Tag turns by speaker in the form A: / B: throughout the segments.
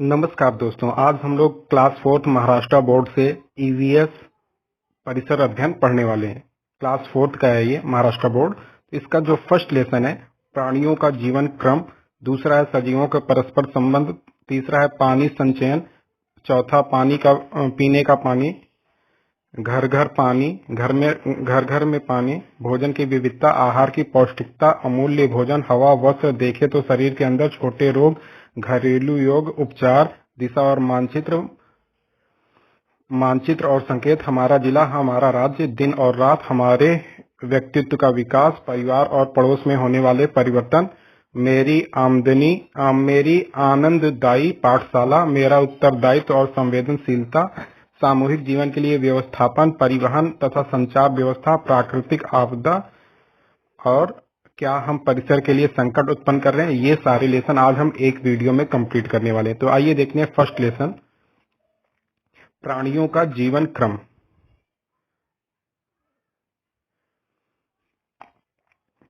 A: नमस्कार दोस्तों, आज हम लोग क्लास 4th महाराष्ट्र बोर्ड से ईवीएस परिसर अध्ययन पढ़ने वाले हैं। क्लास 4th का है ये महाराष्ट्र बोर्ड। इसका जो फर्स्ट लेसन है प्राणियों का जीवन क्रम, दूसरा है सजीवों के परस्पर संबंध, तीसरा है पानी संचयन, चौथा पानी का पीने का पानी, घर घर पानी, घर घर में पानी, भोजन की विविधता, आहार की पौष्टिकता, अमूल्य भोजन, हवा, वस्त्र, देखे तो शरीर के अंदर छोटे रोग, घरेलू योग, उपचार, दिशा और मानचित्र और संकेत, हमारा जिला, हमारा राज्य, दिन और रात, हमारे व्यक्तित्व का विकास, परिवार और पड़ोस में होने वाले परिवर्तन, मेरी आनंददायी पाठशाला, मेरा उत्तरदायित्व और संवेदनशीलता, सामूहिक जीवन के लिए व्यवस्थापन, परिवहन तथा संचार व्यवस्था, प्राकृतिक आपदा और क्या हम परिसर के लिए संकट उत्पन्न कर रहे हैं। ये सारे लेसन आज हम एक वीडियो में कंप्लीट करने वाले हैं। तो आइए देखते हैं फर्स्ट लेसन, प्राणियों का जीवन क्रम।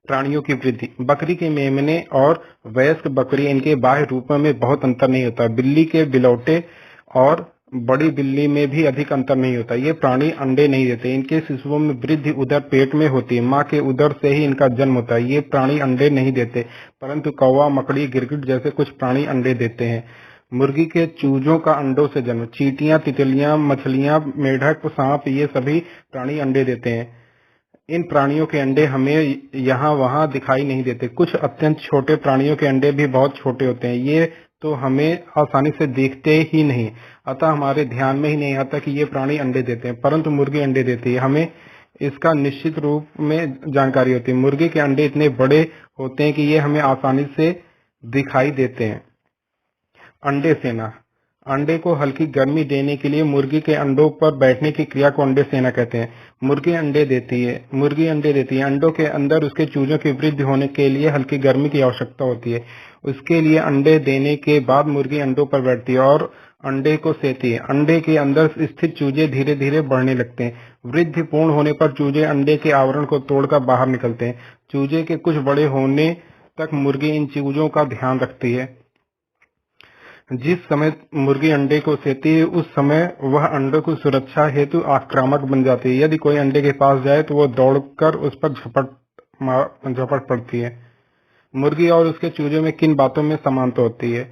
A: प्राणियों की वृद्धि। बकरी के मेमने और वयस्क बकरी, इनके बाह्य रूपों में बहुत अंतर नहीं होता। बिल्ली के बिलौटे और बड़ी बिल्ली में भी अधिक अंतर नहीं होता। ये प्राणी अंडे नहीं देते। इनके शिशुओं में वृद्धि उदर पेट में होती है। माँ के उदर से ही इनका जन्म होता है। ये प्राणी अंडे नहीं देते, परंतु कौवा, मकड़ी, गिरगिट जैसे कुछ प्राणी अंडे देते हैं। मुर्गी के चूजों का अंडों से जन्म। चींटियां, तितलियां, मछलियां, मेढक, सांप, ये सभी प्राणी अंडे देते हैं। इन प्राणियों के अंडे हमें यहाँ वहाँ दिखाई नहीं देते। कुछ अत्यंत छोटे प्राणियों के अंडे भी बहुत छोटे होते हैं। ये तो हमें आसानी से दिखते ही नहीं, अतः हमारे ध्यान में ही नहीं आता कि ये प्राणी अंडे देते हैं, परंतु मुर्गी अंडे देती है। हमें इसका निश्चित रूप में जानकारी होती है। मुर्गी के अंडे इतने बड़े होते हैं कि ये हमें आसानी से दिखाई देते हैं। अंडे सेना। अंडे को हल्की गर्मी देने के लिए मुर्गी के अंडों पर बैठने की क्रिया को अंडे सेना कहते हैं। मुर्गी अंडे देती है। अंडों के अंदर उसके चूजों की वृद्धि होने के लिए हल्की गर्मी की आवश्यकता होती है। उसके लिए अंडे देने के बाद मुर्गी अंडों पर बैठती है और अंडे को सेती है। अंडे के अंदर स्थित चूजे धीरे धीरे बढ़ने लगते हैं। वृद्धि पूर्ण होने पर चूजे अंडे के आवरण को तोड़कर बाहर निकलते हैं। चूजे के कुछ बड़े होने तक मुर्गी इन चूजों का ध्यान रखती है। जिस समय मुर्गी अंडे को सेती है उस समय वह अंडे की सुरक्षा हेतु आक्रामक बन जाती है। यदि कोई अंडे के पास जाए तो वह दौड़कर उस पर झपट पड़ती है। मुर्गी और उसके चूजे में किन बातों में समानता होती है?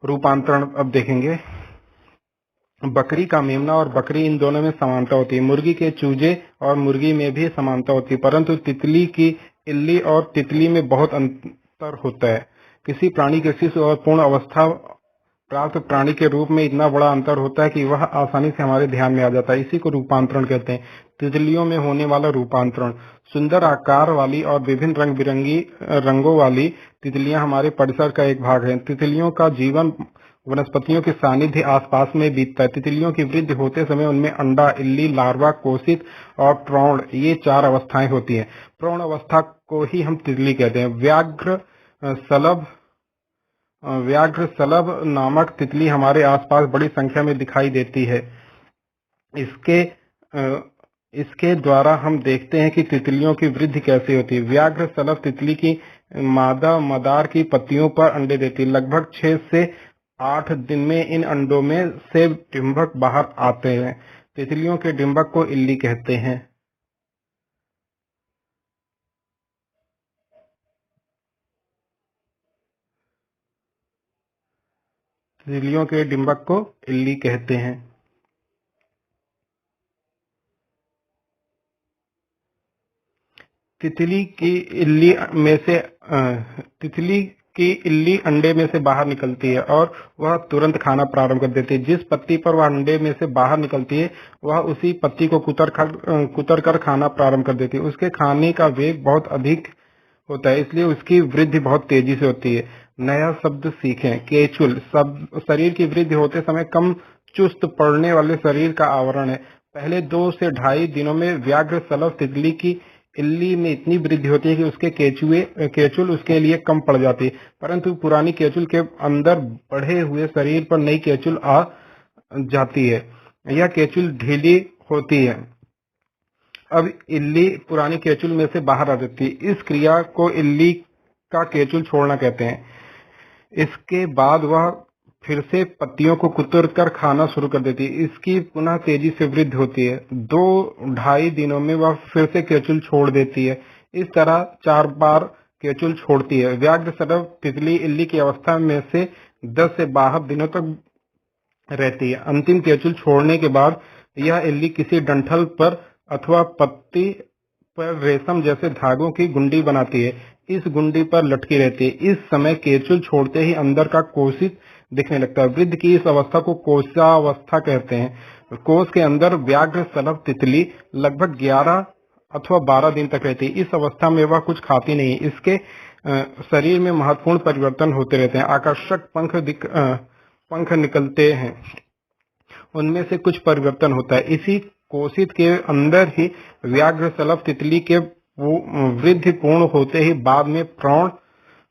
A: रूपांतरण अब देखेंगे। बकरी का मेमना और बकरी, इन दोनों में समानता होती है। मुर्गी के चूजे और मुर्गी में भी समानता होती है, परंतु तितली की इल्ली और तितली में बहुत अंतर होता है। किसी प्राणी के शिशु और पूर्ण अवस्था प्राप्त प्राणी के रूप में इतना बड़ा अंतर होता है कि वह आसानी से हमारे ध्यान में आ जाता है। इसी को रूपांतरण कहते हैं। तितलियों में होने वाला रूपांतरण। सुंदर आकार वाली और विभिन्न रंग बिरंगी रंगों वाली तितलियां हमारे परिसर का एक भाग हैं। तितलियों का जीवन वनस्पतियों के सानिध्य आसपास में बीतता है। तितलियों की वृद्धि होते समय उनमें अंडा, इल्ली, लार्वा, कोशित और प्रौढ़, ये 4 अवस्थाएं होती हैं। प्रौढ़ अवस्था को ही हम तितली कहते हैं। व्याघ्र सलभ नामक तितली हमारे आसपास बड़ी संख्या में दिखाई देती है। इसके द्वारा हम देखते हैं कि तितलियों की वृद्धि कैसे होती है। व्याघ्र सलभ तितली की मादा मदार की पत्तियों पर अंडे देती है। लगभग 6 से 8 दिन में इन अंडों में से डिंभक बाहर आते हैं। तितलियों के डिंभक को इल्ली कहते हैं। तितलियों के डिंभक को इल्ली कहते हैं। तितली की इल्ली अंडे में से बाहर निकलती है और वह तुरंत खाना प्रारंभ कर देती है। जिस पत्ती पर वह अंडे में से बाहर निकलती है वह उसी पत्ती को कुतर कर खाना प्रारंभ कर देती है। उसके खाने का वेग बहुत अधिक होता है, इसलिए उसकी वृद्धि बहुत तेजी से होती है। नया शब्द सीखें। केचुल शरीर की वृद्धि होते समय कम चुस्त पड़ने वाले शरीर का आवरण है। पहले 2 से 2.5 दिनों में व्याघ्र सलभ तितली की इल्ली में इतनी वृद्धि होती है कि उसके केचुल उसके लिए कम पड़ जाती है, परंतु पुरानी केचुल के अंदर बढ़े हुए शरीर पर नई केचुल आ जाती है। यह केचुल ढीली होती है। अब इल्ली पुरानी केचुल में से बाहर आ जाती है। इस क्रिया को इल्ली का केचुल छोड़ना कहते हैं। इसके बाद वह फिर से पत्तियों को कुतर कर खाना शुरू कर देती है। इसकी पुनः तेजी से वृद्धि होती है। 2-2.5 दिनों में वह फिर से केचुल छोड़ देती है। इस तरह 4 बार केचुल छोड़ती है। व्याघ्र सर्प तितली इल्ली की अवस्था में से 10 से 12 दिनों तक रहती है। अंतिम केचुल छोड़ने के बाद यह इल्ली किसी डंठल पर अथवा पत्ती पर रेशम जैसे धागों की गुंडी बनाती है। इस गुंडी पर लटकी रहती है। इस समय केचुल छोड़ते ही अंदर का कोशित दिखने लगता है। वृद्धि की इस अवस्था को कोशावस्था कहते हैं। कोश के अंदर व्याघ्र सर्प तितली लगभग 11 अथवा 12 दिन तक रहती है। इस अवस्था में वह कुछ खाती नहीं। इसके शरीर में महत्वपूर्ण परिवर्तन होते रहते हैं। आकर्षक पंख निकलते हैं। उनमें से कुछ परिवर्तन होता है। इसी कोशित के अंदर ही व्याघ्र सर्प तितली के वृद्धि पूर्ण होते ही बाद में प्रौढ़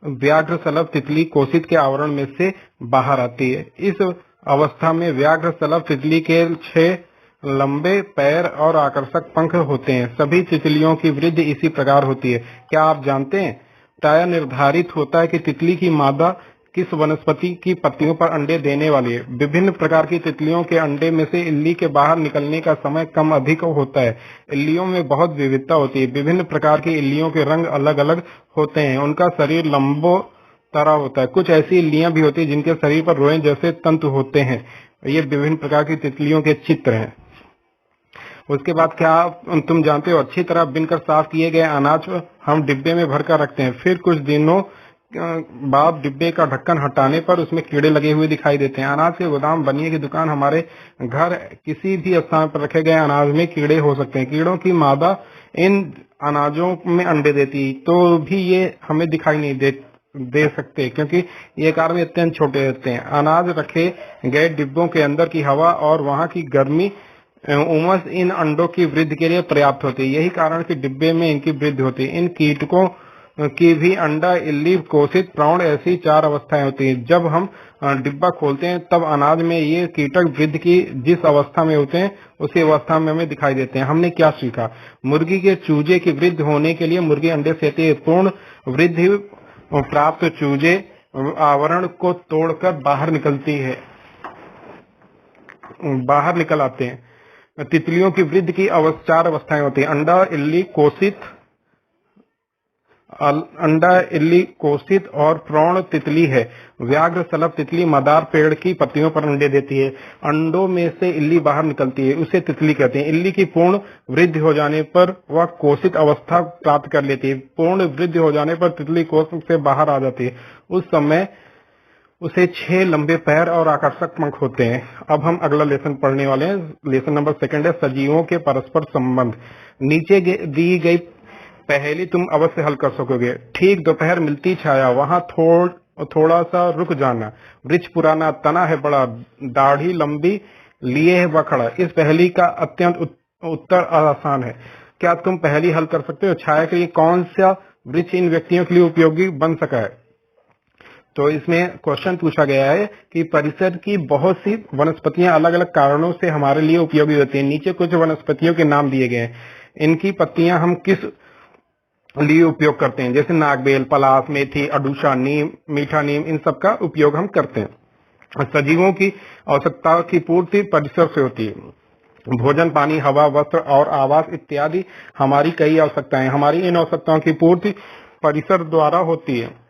A: व्याघ्र सर्प तितली कोशित के आवरण में से बाहर आती है। इस अवस्था में व्याघ्र सर्प तितली के 6 लंबे पैर और आकर्षक पंख होते हैं। सभी तितलियों की वृद्धि इसी प्रकार होती है। क्या आप जानते हैं? प्रायः निर्धारित होता है कि तितली की मादा किस वनस्पति की पत्तियों पर अंडे देने वाली है। विभिन्न प्रकार की तितलियों के अंडे में से इल्ली के बाहर निकलने का समय कम अधिक होता है। इल्लियों में बहुत विविधता होती है। विभिन्न प्रकार की इल्लियों के रंग अलग अलग होते हैं। उनका शरीर लंबो तरह होता है। कुछ ऐसी इल्लियां भी होती है जिनके शरीर पर रोए जैसे तंतु होते हैं। ये विभिन्न प्रकार की तितलियों के चित्र हैं। उसके बाद क्या तुम जानते हो, अच्छी तरह बिनकर साफ किए गए अनाज हम डिब्बे में भरकर रखते हैं। फिर कुछ दिनों बाद डिब्बे का ढक्कन हटाने पर उसमें कीड़े लगे हुए दिखाई देते हैं। अनाज के गोदाम, बनिए की दुकान, हमारे घर, किसी भी स्थान पर रखे गए अनाज में कीड़े हो सकते हैं। कीड़ों की मादा इन अनाजों में अंडे देती तो भी ये हमें दिखाई नहीं दे सकते, क्योंकि ये आकार में अत्यंत छोटे होते हैं। अनाज रखे गए डिब्बों के अंदर की हवा और वहां की गर्मी उमस इन अंडों की वृद्धि के लिए पर्याप्त होती है। यही कारण कि डिब्बे में इनकी वृद्धि होती है। इन कीटकों की भी अंडा, इल्ली, कोशित, प्रौढ़ ऐसी 4 अवस्थाएं होती हैं। जब हम डिब्बा खोलते हैं तब अनाज में ये कीटक वृद्धि की जिस अवस्था में होते हैं उसी अवस्था में हमें दिखाई देते हैं। हमने क्या सीखा? मुर्गी के चूजे की वृद्धि होने के लिए मुर्गी अंडे से पूर्ण वृद्धि प्राप्त चूजे आवरण को तोड़कर बाहर निकल आते हैं। तितलियों की वृद्धि की 4 अवस्थाएं होती हैं। अंडा, इल्ली, कोशित और प्रौढ़ तितली है। व्याघ्र सर्प तितली मदार पेड़ की पत्तियों पर अंडे देती है। अंडों में से इल्ली बाहर निकलती है, उसे तितली कहते हैं। इल्ली की पूर्ण वृद्धि हो जाने पर वह कोशित अवस्था प्राप्त कर लेती है। पूर्ण वृद्धि हो जाने पर तितली कोश से बाहर आ जाती है। उस समय उसे 6 लंबे पैर और आकर्षक पंख होते हैं। अब हम अगला लेसन पढ़ने वाले हैं। लेसन नंबर 2 है सजीवों के परस्पर संबंध। नीचे दी गई पहेली तुम अवश्य हल कर सकोगे। ठीक दोपहर मिलती छाया, वहां थोड़ा सा रुक जाना। वृक्ष पुराना, तना है बड़ा, दाढ़ी लंबी, लिए है बखड़ा। इस पहेली का अत्यंत उत्तर आसान है। क्या तुम पहेली हल कर सकते हो? छाया के लिए कौन सा वृक्ष इन व्यक्तियों के लिए उपयोगी बन सका है? तो इसमें क्वेश्चन पूछा गया है कि परिसर की बहुत सी वनस्पतियां अलग अलग कारणों से हमारे लिए उपयोगी होती हैं। नीचे कुछ वनस्पतियों के नाम दिए गए हैं। इनकी पत्तियां हम किस लिए उपयोग करते हैं? जैसे नागबेल, पलाश, मेथी, अडूसा, नीम, मीठा नीम, इन सब का उपयोग हम करते हैं। सजीवों की आवश्यकता की पूर्ति परिसर से होती है। भोजन, पानी, हवा, वस्त्र और आवास इत्यादि हमारी कई आवश्यकताएं। हमारी इन आवश्यकताओं की पूर्ति परिसर द्वारा होती है।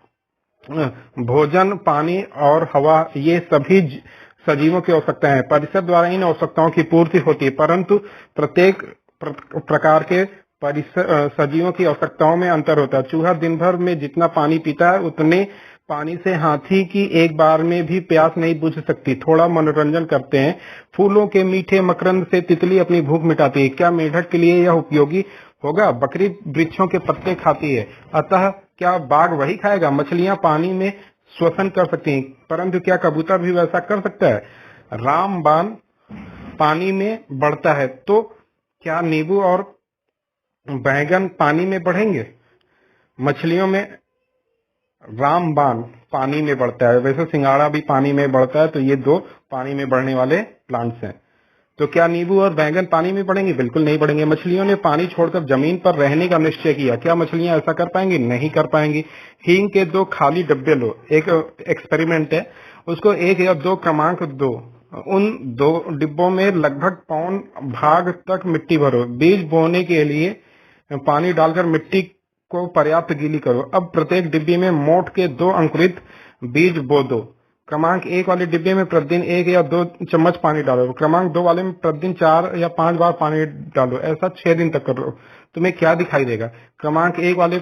A: भोजन, पानी और हवा, ये सभी सजीवों की आवश्यकताएं हैं। परिसर द्वारा इन आवश्यकताओं की पूर्ति होती है, परंतु प्रत्येक प्रकार के सजीवों की आवश्यकताओं में अंतर होता है। चूहा दिन भर में जितना पानी पीता है उतने पानी से हाथी की एक बार में भी प्यास नहीं बुझ सकती। थोड़ा मनोरंजन करते हैं। फूलों के मीठे मकरंद से तितली अपनी भूख मिटाती है। क्या मेढक के लिए यह उपयोगी होगा? बकरी वृक्षों के पत्ते खाती है, अतः क्या बाघ वही खाएगा? मछलियां पानी में श्वसन कर सकती हैं, परंतु क्या कबूतर भी वैसा कर सकता है? रामबाण पानी में बढ़ता है, तो क्या नींबू और बैंगन पानी में बढ़ेंगे? मछलियों में रामबाण पानी में बढ़ता है, वैसे सिंगाड़ा भी पानी में बढ़ता है, तो ये 2 पानी में बढ़ने वाले प्लांट्स हैं। तो क्या नींबू और बैंगन पानी में बढ़ेंगे? बिल्कुल नहीं बढ़ेंगे। मछलियों ने पानी छोड़कर जमीन पर रहने का निश्चय किया। क्या मछलियां ऐसा कर पाएंगी? नहीं कर पाएंगी। हींग के 2 खाली डब्बे लो। एक एक्सपेरिमेंट है, उसको 1 या 2 क्रमांक दो, उन 2 डिब्बों में लगभग पौन भाग तक मिट्टी भरो। बीज बोने के लिए पानी डालकर मिट्टी को पर्याप्त गीली करो। अब प्रत्येक डिब्बी में मोठ के 2 अंकुरित बीज बो दो। क्रमांक 1 वाले डिब्बे में प्रतिदिन 1 या 2 चम्मच पानी डालो। क्रमांक 2 वाले में प्रतिदिन 4 या 5 बार पानी डालो। ऐसा 6 दिन तक करो। तुम्हें क्या दिखाई देगा? क्रमांक 1 वाले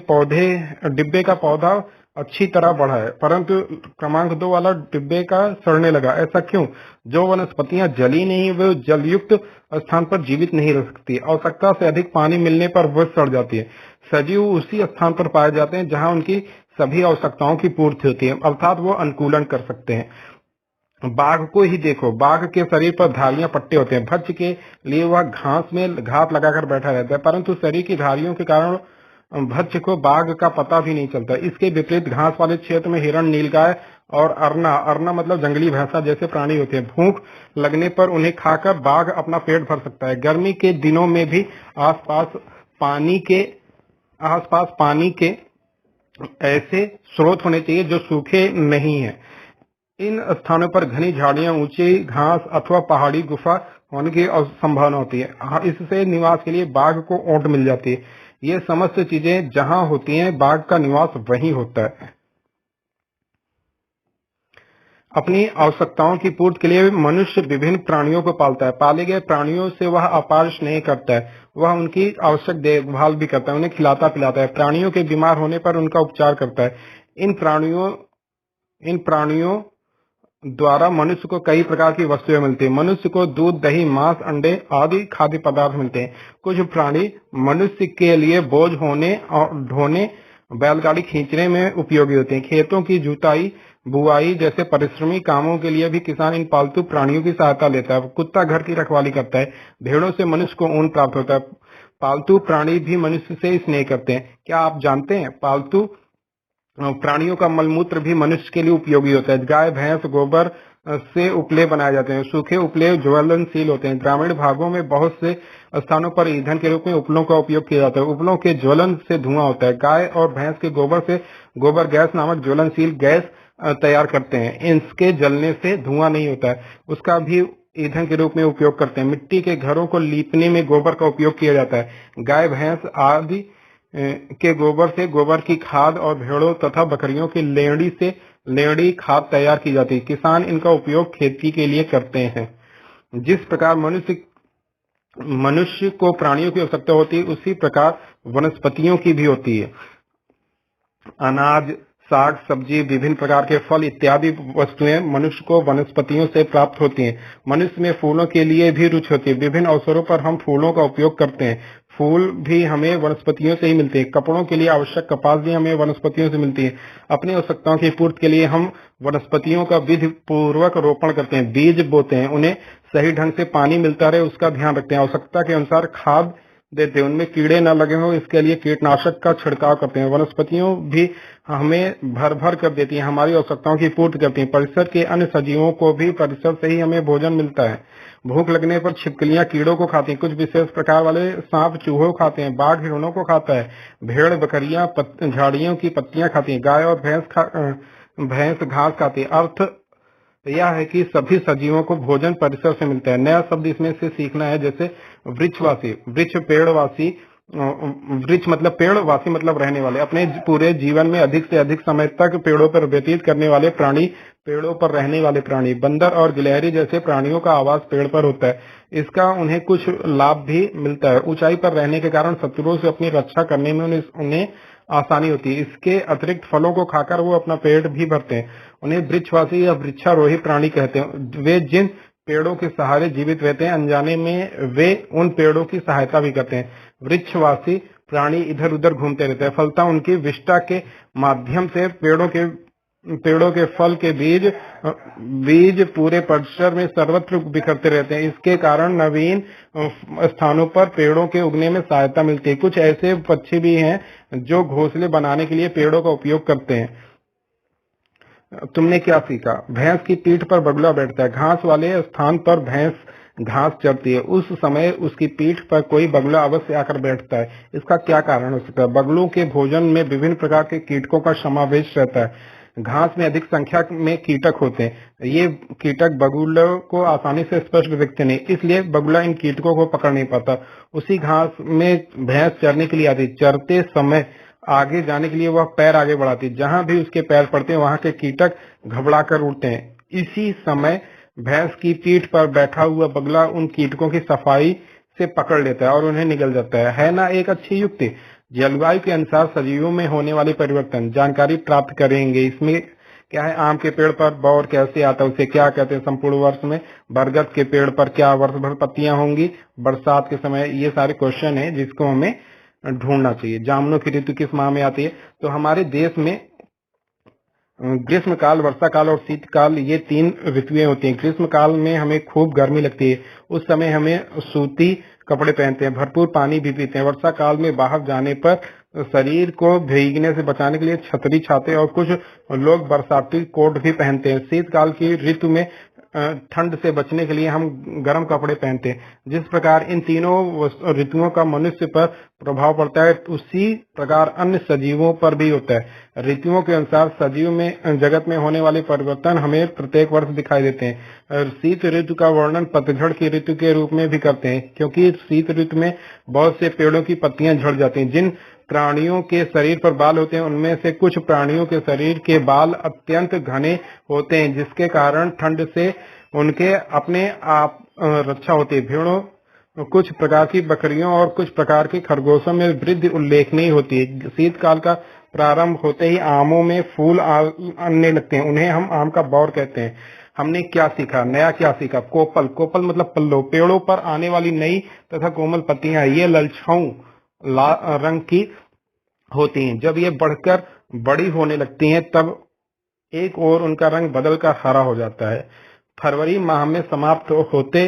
A: डिब्बे का पौधा अच्छी तरह बढ़ा है, परंतु क्रमांक 2 वाला डिब्बे का सड़ने लगा। ऐसा क्यों? जो वनस्पतियां जली नहीं वे जलयुक्त स्थान पर जीवित नहीं रह सकती। आवश्यकता से अधिक पानी मिलने पर वह सड़ जाती है। सजीव उसी स्थान पर पाए जाते हैं जहां उनकी सभी आवश्यकताओं की पूर्ति होती है, अर्थात वो अनुकूलन कर सकते हैं। बाघ को ही देखो, बाघ के शरीर पर धारियां पट्टे होते हैं। भक्ष्य के लिए वह घास में घात लगाकर बैठा रहता है, परंतु शरीर की धारियों के कारण भक्ष्य को बाघ का पता भी नहीं चलता। इसके विपरीत घास वाले क्षेत्र में हिरण, नीलगाय और अरना मतलब जंगली भैंसा जैसे प्राणी होते हैं। भूख लगने पर उन्हें खाकर बाघ अपना पेट भर सकता है। गर्मी के दिनों में भी आसपास पानी के ऐसे स्रोत होने चाहिए जो सूखे नहीं हैं। इन स्थानों पर घनी झाड़ियां, ऊंची घास अथवा पहाड़ी गुफा होने की संभावना होती है। इससे निवास के लिए बाघ को ओट मिल जाती है। ये समस्त चीजें जहां होती हैं, बाघ का निवास वहीं होता है। अपनी आवश्यकताओं की पूर्ति के लिए मनुष्य विभिन्न प्राणियों को पालता है। पाले गए प्राणियों से वह अपार स्नेह करता है। वह उनकी आवश्यक देखभाल भी करता है, उन्हें खिलाता पिलाता है। प्राणियों के बीमार होने पर उनका उपचार करता है। इन प्राणियों द्वारा मनुष्य को कई प्रकार की वस्तुएं मिलती है। मनुष्य को दूध, दही, मांस, अंडे आदि खाद्य पदार्थ मिलते हैं। कुछ प्राणी मनुष्य के लिए बोझ होने और ढोने, बैलगाड़ी खींचने में उपयोगी होते हैं। खेतों की जुताई, बुआई जैसे परिश्रमी कामों के लिए भी किसान इन पालतू प्राणियों की सहायता लेता है। कुत्ता घर की रखवाली करता है। भेड़ों से मनुष्य को ऊन प्राप्त होता है। पालतू प्राणी भी मनुष्य से स्नेह करते हैं। क्या आप जानते हैं पालतू प्राणियों का मलमूत्र भी मनुष्य के लिए उपयोगी होता है। गाय, भैंस, गोबर से उपले बनाए जाते हैं। सूखे उपले ज्वलनशील होते हैं। ग्रामीण भागों में बहुत से स्थानों पर ईंधन के रूप में उपलों का उपयोग किया जाता है। उपलों के ज्वलन से धुआं होता है। गाय और भैंस के गोबर से गोबर गैस नामक ज्वलनशील गैस तैयार करते हैं। इसके जलने से धुआं नहीं होता है, उसका भी ईंधन के रूप में उपयोग करते हैं। मिट्टी के घरों को लीपने में गोबर का उपयोग किया जाता है। गाय, भैंस आदि के गोबर से गोबर की खाद और भेड़ों तथा बकरियों की लेंड़ी से लेंड़ी खाद तैयार की जाती है। किसान इनका उपयोग खेती के लिए करते हैं। जिस प्रकार मनुष्य को प्राणियों की आवश्यकता होती है, उसी प्रकार वनस्पतियों की भी होती है। अनाज, साग, सब्जी, विभिन्न प्रकार के फल इत्यादि वस्तुएं मनुष्य को वनस्पतियों से प्राप्त होती हैं। मनुष्य में फूलों के लिए भी रुचि होती है। विभिन्न अवसरों पर हम फूलों का उपयोग करते हैं। फूल भी हमें वनस्पतियों से ही मिलते हैं। कपड़ों के लिए आवश्यक कपास भी हमें वनस्पतियों से मिलती है। अपनी आवश्यकताओं की पूर्ति के लिए हम वनस्पतियों का विधि पूर्वक रोपण करते हैं, बीज बोते हैं, उन्हें सही ढंग से पानी मिलता रहे उसका ध्यान रखते हैं। आवश्यकता के अनुसार खाद देते हैं, उनमें कीड़े न लगे हो इसके लिए कीटनाशक का छिड़काव करते हैं। वनस्पतियों भी हमें भर भर कर देती हैं, हमारी आवश्यकताओं की पूर्ति करती हैं। परिसर के अन्य सजीवों को भी परिसर से ही हमें भोजन मिलता है। भूख लगने पर छिपकलियां कीड़ों को खाती हैं। कुछ विशेष प्रकार वाले सांप चूहों खाते हैं। बाघ हिरणों को खाता है। भेड़ बकरियां झाड़ियों की पत्तियां खाती हैं। गाय और भैंस घास खाती है। अर्थ यह है कि सभी सजीवों को भोजन परिसर से मिलता है। नया शब्द इसमें से सीखना है, जैसे वृक्षवासी, वृक्ष पेड़वासी, वृक्ष मतलब पेड़, वासी मतलब रहने वाले। अपने पूरे जीवन में अधिक से अधिक समय तक पेड़ों पर व्यतीत करने वाले प्राणी, पेड़ों पर रहने वाले प्राणी। बंदर और गिलहरी जैसे प्राणियों का आवास पेड़ पर होता है। इसका उन्हें कुछ लाभ भी मिलता है। ऊंचाई पर रहने के कारण शत्रुओं से अपनी रक्षा करने में उन्हें आसानी होती है। इसके अतिरिक्त फलों को खाकर वो अपना पेट भी भरते हैं। उन्हें वृक्षवासी या वृक्षारोही प्राणी कहते हैं। वे जिन पेड़ों के सहारे जीवित रहते हैं, अनजाने में वे उन पेड़ों की सहायता भी करते हैं। वृक्षवासी प्राणी इधर उधर घूमते रहते हैं। फलता उनकी विष्ठा के माध्यम से पेड़ों के फल के बीज पूरे परिसर में सर्वत्र बिखरते रहते हैं। इसके कारण नवीन स्थानों पर पेड़ों के उगने में सहायता मिलती है। कुछ ऐसे पक्षी भी हैं जो घोंसले बनाने के लिए पेड़ों का उपयोग करते हैं। तुमने क्या सीखा? भैंस की पीठ पर बगुला बैठता है। घास वाले स्थान पर भैंस घास चरती है। उस समय उसकी पीठ पर कोई बगुला अवश्य आकर बैठता है। इसका क्या कारण हो सकता है? बगुलों के भोजन में विभिन्न प्रकार के कीटकों का समावेश रहता है। घास में अधिक संख्या में कीटक होते हैं। ये कीटक बगुलों को आसानी से स्पष्ट दिखते नहीं, इसलिए बगुला इन कीटकों को पकड़ नहीं पाता। उसी घास में भैंस चरने के लिए आती, चरते समय आगे जाने के लिए वह पैर आगे बढ़ाती, जहां भी उसके पैर पड़ते हैं वहां के कीटक घबरा कर उठते हैं। इसी समय भैंस की पीठ पर बैठा हुआ बगुला उन कीटकों की सफाई से पकड़ लेता है और उन्हें निगल जाता है ना एक अच्छी युक्ति। जलवायु के अनुसार सजीवों में होने वाले परिवर्तन जानकारी प्राप्त करेंगे। इसमें क्या है, आम के पेड़ पर बौर कैसे आता है, उसे क्या कहते हैं संपूर्ण वर्ष में, बरगद के पेड़ पर क्या वर्ष भर पत्तियां होंगी बरसात के समय, ये सारे क्वेश्चन है जिसको हमें ढूंढना चाहिए। जामुनों की ऋतु किस माह में आती है, तो हमारे देश में ग्रीष्म काल, वर्षा काल और शीतकाल, ये 3 ऋतुएं होती हैं। ग्रीष्म काल में हमें खूब गर्मी लगती है, उस समय हमें सूती कपड़े पहनते हैं, भरपूर पानी भी पीते हैं। वर्षा काल में बाहर जाने पर शरीर को भीगने से बचाने के लिए छतरी, छाते और कुछ लोग बरसाती कोट भी पहनते हैं। शीतकाल की ऋतु में ठंड से बचने के लिए हम गर्म कपड़े पहनते हैं। जिस प्रकार इन तीनों ऋतुओं का मनुष्य पर प्रभाव पड़ता है, उसी प्रकार अन्य सजीवों पर भी होता है। ऋतुओं के अनुसार सजीव में जगत में होने वाले परिवर्तन हमें प्रत्येक वर्ष दिखाई देते हैं। शीत ऋतु का वर्णन पतझड़ की ऋतु के रूप में भी करते हैं, क्योंकि शीत ऋतु में बहुत से पेड़ों की पत्तियां झड़ जाती हैं। जिन प्राणियों के शरीर पर बाल होते हैं, उनमें से कुछ प्राणियों के शरीर के बाल अत्यंत घने होते हैं, जिसके कारण ठंड से उनके अपने आप रक्षा होती है। भेड़ों, कुछ प्रकार की बकरियों और कुछ प्रकार के खरगोशों में वृद्धि उल्लेखनीय होती है। शीतकाल का प्रारंभ होते ही आमों में फूल आने लगते हैं, उन्हें हम आम का बौर कहते हैं। हमने क्या सीखा, नया क्या सीखा, कोपल, कोपल मतलब पल्लव, पेड़ों पर आने वाली नई तथा कोमल पत्तियां, ये ललछाऊ रंग की होती हैं। जब ये बढ़कर बड़ी होने लगती हैं, तब एक और उनका रंग बदलकर हरा हो जाता है। फरवरी माह में समाप्त होते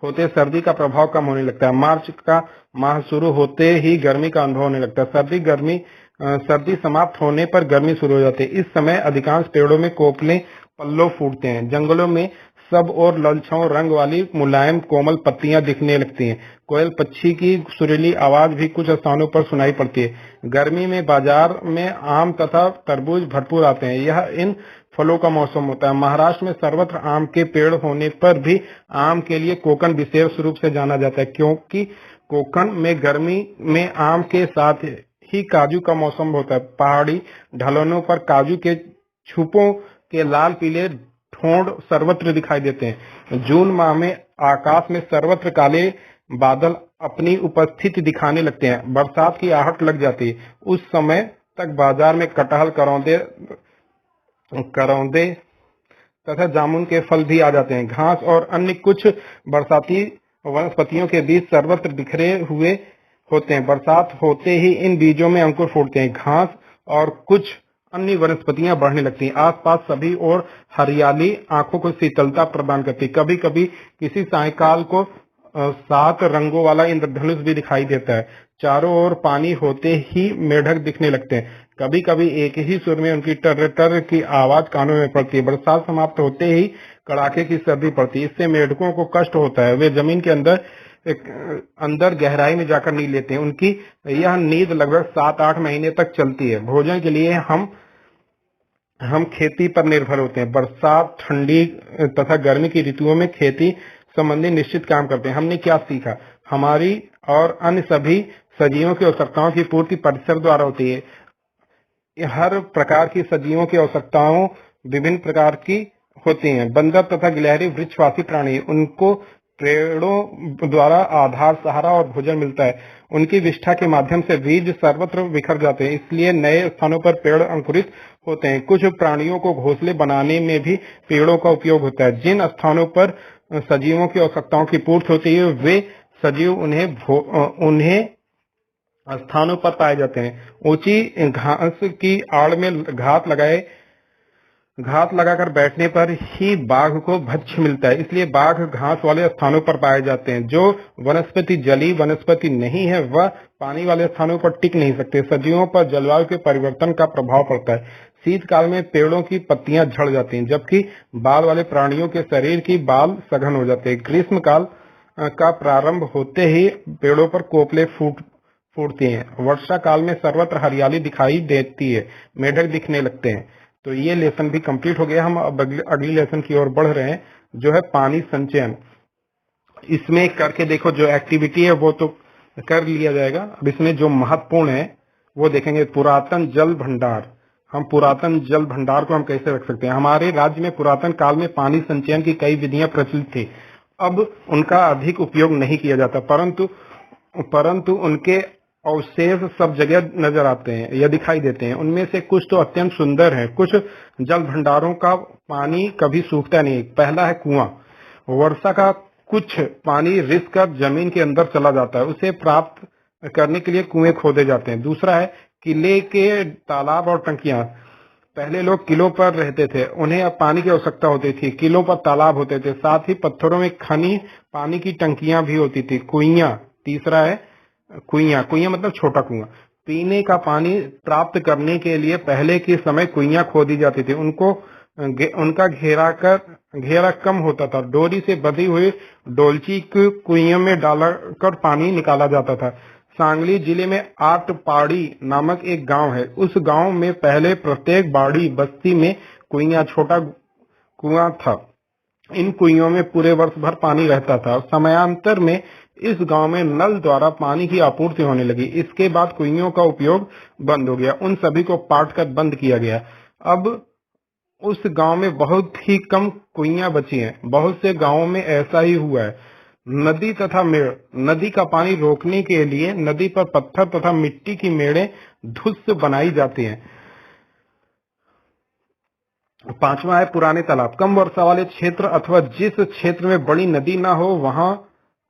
A: होते सर्दी का प्रभाव कम होने लगता है। मार्च का माह शुरू होते ही गर्मी का अनुभव होने लगता है। सर्दी समाप्त होने पर गर्मी शुरू हो जाती है। इस समय अधिकांश पेड़ों में कोपले, पल्लव फूटते हैं। जंगलों में सब और ललछाऊ रंग वाली मुलायम कोमल पत्तियां दिखने लगती हैं। कोयल पक्षी की सुरीली आवाज भी कुछ स्थानों पर सुनाई पड़ती है। गर्मी में बाजार में आम तथा तरबूज भरपूर आते हैं। यह इन फलों का मौसम होता है। महाराष्ट्र में सर्वत्र आम के पेड़ होने पर भी आम के लिए कोकण विशेष रूप से जाना जाता है, क्योंकि कोकण में गर्मी में आम के साथ ही काजू का मौसम होता है। पहाड़ी ढलानों पर काजू के छुपों के लाल पीले ठोंड सर्वत्र दिखाई देते हैं। जून माह में आकाश में सर्वत्र काले बादल अपनी उपस्थिति दिखाने लगते हैं। बरसात की आहट लग जाती है। उस समय तक बाजार में कटहल, करौंदे तथा जामुन के फल भी आ जाते हैं। घास और अन्य कुछ बरसाती वनस्पतियों के बीज सर्वत्र बिखरे हुए होते हैं। बरसात होते ही इन बीजों में अंकुर फूटते हैं। घास और कुछ अन्य वनस्पतियां बढ़ने लगती हैं। आसपास सभी और हरियाली आंखों को शीतलता प्रदान करती है। कभी कभी किसी सायकाल को 7 रंगों वाला इंद्रधनुष भी दिखाई देता है। चारों ओर पानी होते ही मेढक दिखने लगते हैं। कभी कभी एक ही सुर में उनकी टर टर की आवाज कानों में पड़ती है। बरसात समाप्त होते ही कड़ाके की सर्दी पड़ती है। इससे मेढकों को कष्ट होता है। वे जमीन के अंदर गहराई में जाकर नींद लेते हैं। उनकी यह नींद लगभग 7-8 महीने तक चलती है। भोजन के लिए हम खेती पर निर्भर होते हैं। बरसात, ठंडी तथा गर्मी की ऋतुओं में खेती संबंधी निश्चित काम करते हैं। हमने क्या सीखा, हमारी और अन्य सभी सजीवों की आवश्यकताओं की पूर्ति परिसर द्वारा होती है। हर प्रकार की सजीवों की आवश्यकताओं विभिन्न प्रकार की होती हैं। बंदर तथा गिलहरी वृक्षवासी प्राणी, उनको पेड़ों द्वारा आधार, सहारा और भोजन मिलता है। उनकी विष्ठा के माध्यम से बीज सर्वत्र बिखर जाते हैं, इसलिए नए स्थानों पर पेड़ अंकुरित होते हैं। कुछ प्राणियों को घोंसले बनाने में भी पेड़ों का उपयोग होता है। जिन स्थानों पर सजीवों की आवश्यकताओं की पूर्ति होती है, वे सजीव उन्हें स्थानों पर पाए जाते हैं। ऊंची घास की आड़ में घात लगाकर बैठने पर ही बाघ को भक्ष्य मिलता है, इसलिए बाघ घास वाले स्थानों पर पाए जाते हैं। जो वनस्पति जलीय वनस्पति नहीं है, वह पानी वाले स्थानों पर टिक नहीं सकते। सजीवों पर जलवायु के परिवर्तन का प्रभाव पड़ता है। शीतकाल में पेड़ों की पत्तियां झड़ जाती हैं, जबकि बाल वाले प्राणियों के शरीर की बाल सघन हो जाते हैं। ग्रीष्म काल का प्रारंभ होते ही पेड़ों पर कोपले फूटती हैं। वर्षा काल में सर्वत्र हरियाली दिखाई देती है। मेढक दिखने लगते हैं। तो ये लेसन भी कंप्लीट हो गया। हम अब अगली लेसन की ओर बढ़ रहे हैं, जो है पानी संचयन। इसमें करके देखो, जो एक्टिविटी है वो तो कर लिया जाएगा। अब इसमें जो महत्वपूर्ण है वो देखेंगे, पुरातन जल भंडार। हम पुरातन जल भंडार को हम कैसे रख सकते हैं। हमारे राज्य में पुरातन काल में पानी संचयन की कई विधियां प्रचलित थी। अब उनका अधिक उपयोग नहीं किया जाता, परंतु उनके अवशेष सब जगह नजर आते हैं या दिखाई देते हैं। उनमें से कुछ तो अत्यंत सुंदर हैं। कुछ जल भंडारों का पानी कभी सूखता नहीं। पहला है कुआं। वर्षा का कुछ पानी रिस कर जमीन के अंदर चला जाता है, उसे प्राप्त करने के लिए कुएं खोदे जाते हैं। दूसरा है किले के तालाब और टंकियां। पहले लोग किलों पर रहते थे, उन्हें अब पानी की आवश्यकता होती थी। किलों पर तालाब होते थे, साथ ही पत्थरों में खनी पानी की टंकियां भी होती थी। कुइयां, तीसरा है कुइयां। कुइयां मतलब छोटा कुआं। पीने का पानी प्राप्त करने के लिए पहले के समय कुइयां खोदी जाती थी। उनका घेरा कम होता था। डोरी से बंधी हुई डोलची को कुइयों में डालकर पानी निकाला जाता था। सांगली जिले में आटपाड़ी नामक एक गांव है। उस गांव में पहले प्रत्येक बाड़ी बस्ती में छोटा कुआं था। इन कुइयों में पूरे वर्ष भर पानी रहता था। समयांतर में इस गांव में नल द्वारा पानी की आपूर्ति होने लगी। इसके बाद कुइयों का उपयोग बंद हो गया। उन सभी को पाटकर बंद किया गया। अब उस गांव में बहुत ही कम कुइयां बची हैं। बहुत से गांवों में ऐसा ही हुआ है। नदी तथा मेड़। नदी का पानी रोकने के लिए नदी पर पत्थर तथा मिट्टी की मेड़ें धुस बनाई जाती हैं। पांचवा है पुराने तालाब। कम वर्षा वाले क्षेत्र अथवा जिस क्षेत्र में बड़ी नदी ना हो, वहां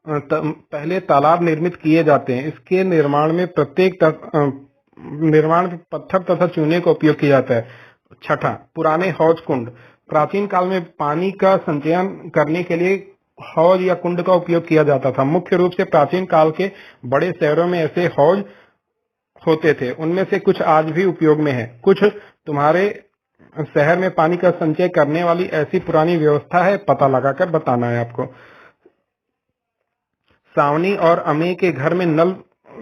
A: पहले तालाब निर्मित किए जाते हैं। इसके निर्माण में पत्थर तथा चूने का उपयोग किया जाता है। छठा, पुराने हौज कुंड। प्राचीन काल में पानी का संचयन करने के लिए हौज या कुंड का उपयोग किया जाता था। मुख्य रूप से प्राचीन काल के बड़े शहरों में ऐसे हौज होते थे। उनमें से कुछ आज भी उपयोग में है। कुछ तुम्हारे शहर में पानी का संचय करने वाली ऐसी पुरानी व्यवस्था है, पता लगाकर बताना है आपको। सावनी और अमे के घर में नल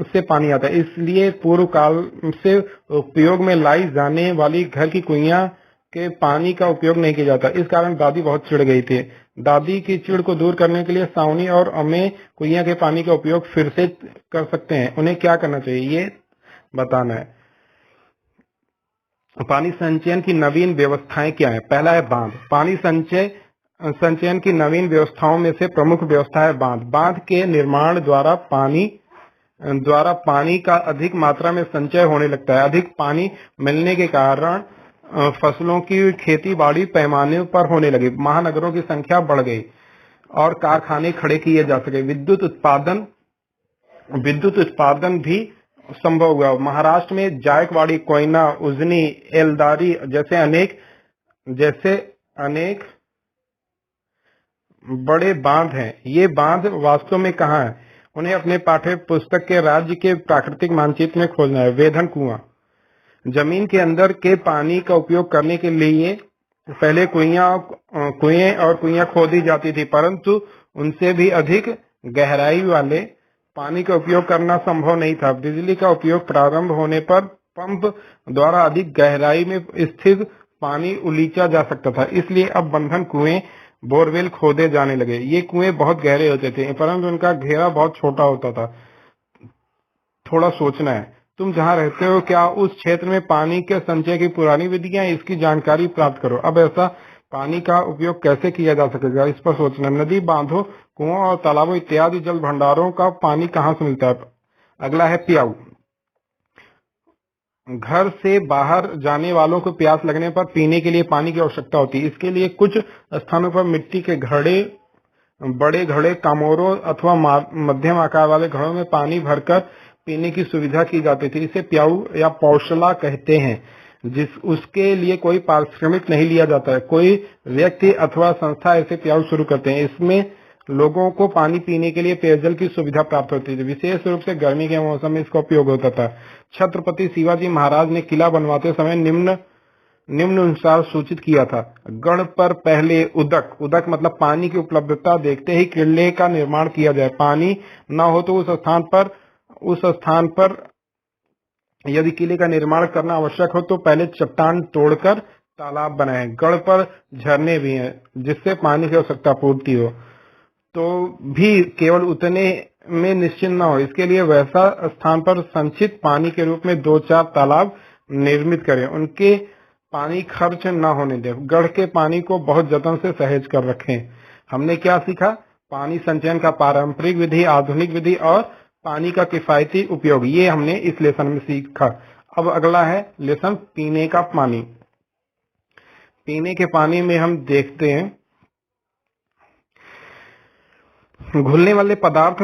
A: से पानी आता है, इसलिए पूर्व काल से उपयोग में लाई जाने वाली घर की कुइयां के पानी का उपयोग नहीं किया जाता। इस कारण दादी बहुत चिढ़ गई थी। दादी की चिढ़ को दूर करने के लिए सावनी और अमे कुइयां के पानी का उपयोग फिर से कर सकते हैं। उन्हें क्या करना चाहिए ये बताना है। पानी संचयन की नवीन व्यवस्थाएं क्या है। पहला है बांध। पानी संचयन की नवीन व्यवस्थाओं में से प्रमुख व्यवस्था है बांध। बांध के निर्माण द्वारा पानी का अधिक मात्रा में संचय होने लगता है। अधिक पानी मिलने के कारण फसलों की खेती बाड़ी पैमाने पर होने लगी। महानगरों की संख्या बढ़ गई और कारखाने खड़े किए जा सके। विद्युत उत्पादन भी संभव हुआ। महाराष्ट्र में जायकवाड़ी, कोयना, उजनी, एलदारी जैसे अनेक बड़े बांध हैं। ये बांध वास्तव में कहाँ है, उन्हें अपने पाठ्य पुस्तक के राज्य के प्राकृतिक मानचित्र में खोजना है। वेधन कुआं। जमीन के अंदर के पानी का उपयोग करने के लिए पहले कुएं और कुइयां खोदी जाती थी, परंतु उनसे भी अधिक गहराई वाले पानी का उपयोग करना संभव नहीं था। बिजली का उपयोग प्रारंभ होने पर पंप द्वारा अधिक गहराई में स्थित पानी उलीचा जा सकता था। इसलिए अब बंधन कुएं, बोरवेल खोदे जाने लगे। ये कुएं बहुत गहरे होते थे, परंतु उनका घेरा बहुत छोटा होता था। थोड़ा सोचना है, तुम जहाँ रहते हो क्या उस क्षेत्र में पानी के संचय की पुरानी विधियां, इसकी जानकारी प्राप्त करो। अब ऐसा पानी का उपयोग कैसे किया जा सकेगा, इस पर सोचना। नदी, बांधों, कुओं और तालाबों इत्यादि जल भंडारों का पानी कहाँ से मिलता है। अगला है प्याऊ। घर से बाहर जाने वालों को प्यास लगने पर पीने के लिए पानी की आवश्यकता होती है। इसके लिए कुछ स्थानों पर मिट्टी के घड़े, बड़े घड़े, कामोरों अथवा मध्यम आकार वाले घड़ों में पानी भरकर पीने की सुविधा की जाती थी। इसे प्याऊ या पौशला कहते हैं। उसके लिए कोई पारिश्रमिक नहीं लिया जाता है। कोई व्यक्ति अथवा संस्था ऐसे प्याऊ शुरू करते हैं। इसमें लोगों को पानी पीने के लिए पेयजल की सुविधा प्राप्त होती थी। विशेष रूप से गर्मी के मौसम में इसका उपयोग होता था। छत्रपति शिवाजी महाराज ने किला बनवाते समय निम्न अनुसार सूचित किया था। गढ़ पर पहले उदक मतलब पानी की उपलब्धता देखते ही किले का निर्माण किया जाए। पानी न हो तो उस स्थान पर यदि किले का निर्माण करना आवश्यक हो तो पहले चट्टान तोड़कर तालाब बनाए हैं, गढ़ पर झरने भी हैं जिससे पानी की आवश्यकता पूर्ति हो, तो भी केवल उतने में निश्चित न हो। इसके लिए वैसा स्थान पर संचित पानी के रूप में 2-4 तालाब निर्मित करें। उनके पानी खर्च न होने दें। गढ़ के पानी को बहुत जतन से सहेज कर रखें। हमने क्या सीखा? पानी संचयन का पारंपरिक विधि, आधुनिक विधि और पानी का किफायती उपयोग, ये हमने इस लेसन में सीखा। अब अगला है लेसन पीने का पानी। पीने के पानी में हम देखते हैं घुलने वाले पदार्थ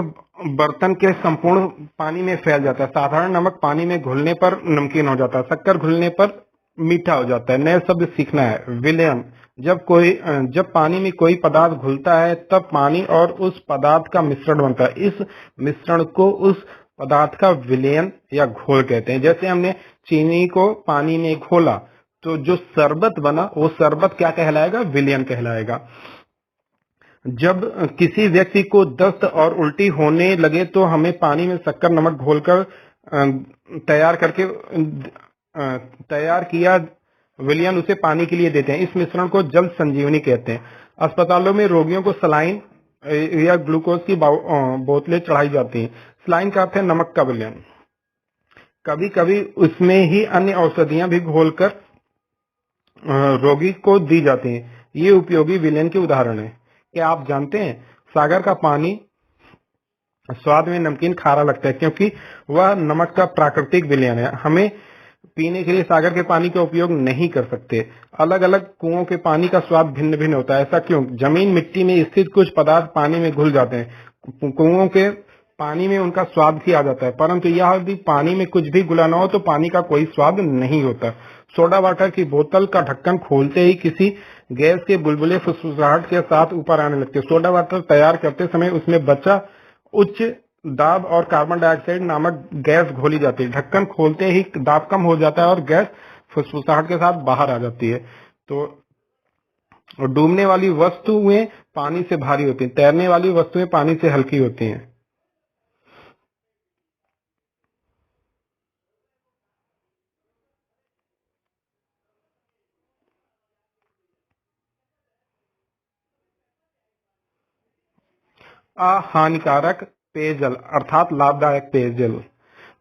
A: बर्तन के संपूर्ण पानी में फैल जाता है। साधारण नमक पानी में घुलने पर नमकीन हो जाता है, शक्कर घुलने पर मीठा हो जाता है। नए शब्द सीखना है। विलयन, जब पानी में कोई पदार्थ घुलता है तब पानी और उस पदार्थ का मिश्रण बनता है। इस मिश्रण को उस पदार्थ का विलयन या घोल कहते हैं। जैसे हमने चीनी को पानी में घोला तो जो शरबत बना वो शरबत क्या कहलाएगा? विलयन कहलाएगा। जब किसी व्यक्ति को दस्त और उल्टी होने लगे तो हमें पानी में शक्कर नमक घोलकर तैयार किया विलयन उसे पानी के लिए देते हैं। इस मिश्रण को जल संजीवनी कहते हैं। अस्पतालों में रोगियों को सलाइन या ग्लूकोज की बोतलें चढ़ाई जाती हैं। सलाइन का अर्थ है नमक का विलयन। कभी कभी उसमें ही अन्य औषधियां भी घोलकर रोगी को दी जाती हैं। ये उपयोगी विलयन के उदाहरण है। क्या आप जानते हैं सागर का पानी स्वाद में नमकीन खारा लगता है क्योंकि वह नमक का प्राकृतिक विलयन है। हमें पीने के लिए सागर के पानी का उपयोग नहीं कर सकते। अलग अलग कुओं के पानी का स्वाद भिन्न भिन्न होता है। ऐसा क्यों? जमीन मिट्टी में स्थित कुछ पदार्थ पानी में घुल जाते हैं। कुओं के पानी में उनका स्वाद भी आ जाता है, परंतु यह यदि पानी में कुछ भी घुला न हो तो पानी का कोई स्वाद नहीं होता। सोडा वाटर की बोतल का ढक्कन खोलते ही किसी गैस के बुलबुले फुसफुसाहट के साथ ऊपर आने लगते। सोडा वाटर तैयार करते समय उसमें बचा उच्च दाब और कार्बन डाइऑक्साइड नामक गैस घोली जाती है। ढक्कन खोलते ही दाब कम हो जाता है और गैस फुसफुसाहट के साथ बाहर आ जाती है। तो डूबने वाली वस्तुएं पानी से भारी होती हैं, तैरने वाली वस्तुएं पानी से हल्की होती हैं। अहानिकारक पेयजल अर्थात लाभदायक पेयजल।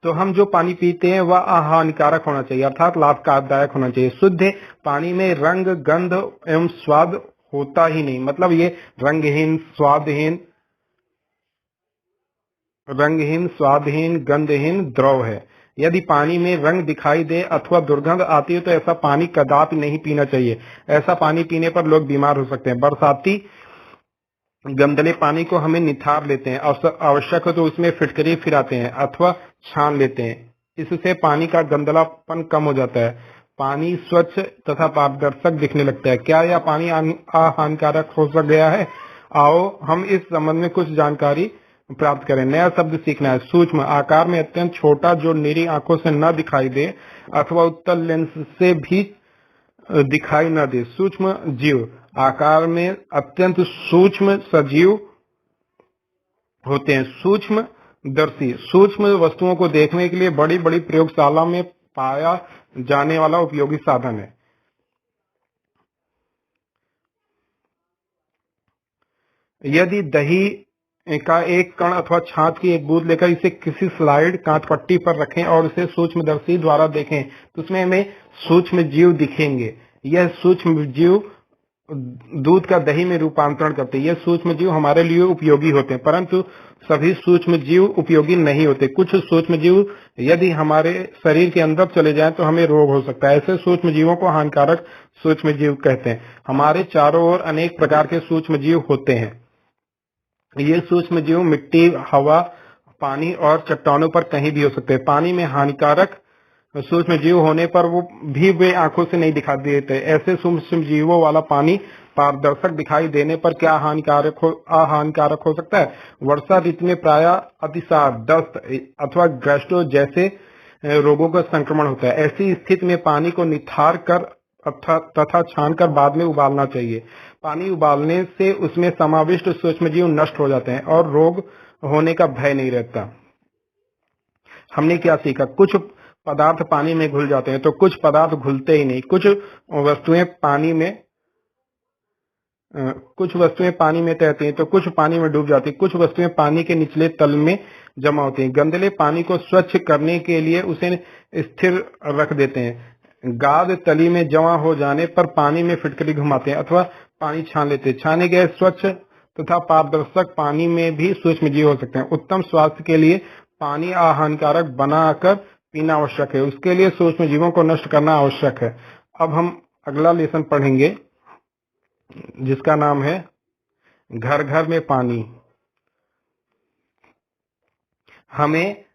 A: तो हम जो पानी पीते हैं वह अहानिकारक होना चाहिए अर्थात लाभदायक होना चाहिए। शुद्ध पानी में रंग, गंध एवं स्वाद होता ही नहीं, मतलब ये रंगहीन, स्वादहीन, गंधहीन द्रव है। यदि पानी में रंग दिखाई दे अथवा दुर्गंध आती है तो ऐसा पानी कदापि नहीं पीना चाहिए। ऐसा पानी पीने पर लोग बीमार हो सकते हैं। बरसाती गंदले पानी को हमें निथार लेते हैं, आवश्यक हो तो उसमें फिटकरी फिराते हैं अथवा छान लेते हैं। इससे पानी का गंदलापन कम हो जाता है। पानी स्वच्छ तथा पारदर्शक दिखने लगता है। क्या यह पानी अहानिकारक हो सक गया है? आओ हम इस संबंध में कुछ जानकारी प्राप्त करें। नया शब्द सीखना है। सूक्ष्म, आकार में अत्यंत छोटा, जो निरी आंखों से न दिखाई दे अथवा उत्तल लेंस से भी दिखाई न दे। सूक्ष्म जीव, आकार में अत्यंत सूक्ष्म सजीव होते हैं। सूक्ष्म दर्शी, सूक्ष्म वस्तुओं को देखने के लिए बड़ी बड़ी प्रयोगशाला में पाया जाने वाला उपयोगी साधन है। यदि दही का एक कण अथवा छाछ की एक बूंद लेकर इसे किसी स्लाइड कांच पट्टी पर रखें और उसे सूक्ष्मदर्शी द्वारा देखें तो उसमें हमें सूक्ष्म जीव दिखेंगे। यह सूक्ष्म जीव दूध का दही में रूपांतरण करते हैं। ये सूक्ष्म जीव हमारे लिए उपयोगी होते हैं, परंतु सभी सूक्ष्म जीव उपयोगी नहीं होते। कुछ सूक्ष्म जीव यदि हमारे शरीर के अंदर चले जाएं तो हमें रोग हो सकता है। ऐसे सूक्ष्म जीवों को हानिकारक सूक्ष्म जीव कहते हैं। हमारे चारों ओर अनेक प्रकार के सूक्ष्म जीव होते हैं। ये सूक्ष्म जीव मिट्टी, हवा, पानी और चट्टानों पर कहीं भी हो सकते हैं। पानी में हानिकारक सूक्ष्म जीव होने पर वे आंखों से नहीं दिखाई देते। ऐसे सूक्ष्म जीवों वाला पानी पारदर्शक दिखाई देने पर क्या अहानिकारक हो सकता है? वर्षा ऋतु में प्रायः अतिसार, दस्त अथवा गैस्ट्रो जैसे रोगों का संक्रमण होता है। ऐसी स्थिति में पानी को निथार कर तथा छानकर बाद में उबालना चाहिए। पानी उबालने से उसमें समाविष्ट सूक्ष्म जीव नष्ट हो जाते हैं और रोग होने का भय नहीं रहता। हमने क्या सीखा? कुछ पदार्थ पानी में घुल जाते हैं तो कुछ पदार्थ घुलते ही नहीं। वस्तुएं पानी में कुछ वस्तुएं पानी में तैरती हैं तो कुछ पानी में डूब जाती हैं। कुछ वस्तुएं पानी के निचले तल में जमा होती हैं। गंदले पानी को स्वच्छ करने के लिए उसे स्थिर रख देते हैं। गाद तली में जमा हो जाने पर पानी में फिटकरी घुमाते हैं अथवा पानी छान लेते हैं। छाने गए स्वच्छ तथा पारदर्शक पानी में भी सूक्ष्म जीव हो सकते हैं। उत्तम स्वास्थ्य के लिए पानी अहानिकारक बनाकर पीना आवश्यक है। उसके लिए सूक्ष्म जीवों को नष्ट करना आवश्यक है। अब हम अगला लेसन पढ़ेंगे जिसका नाम है घर घर में पानी। हमें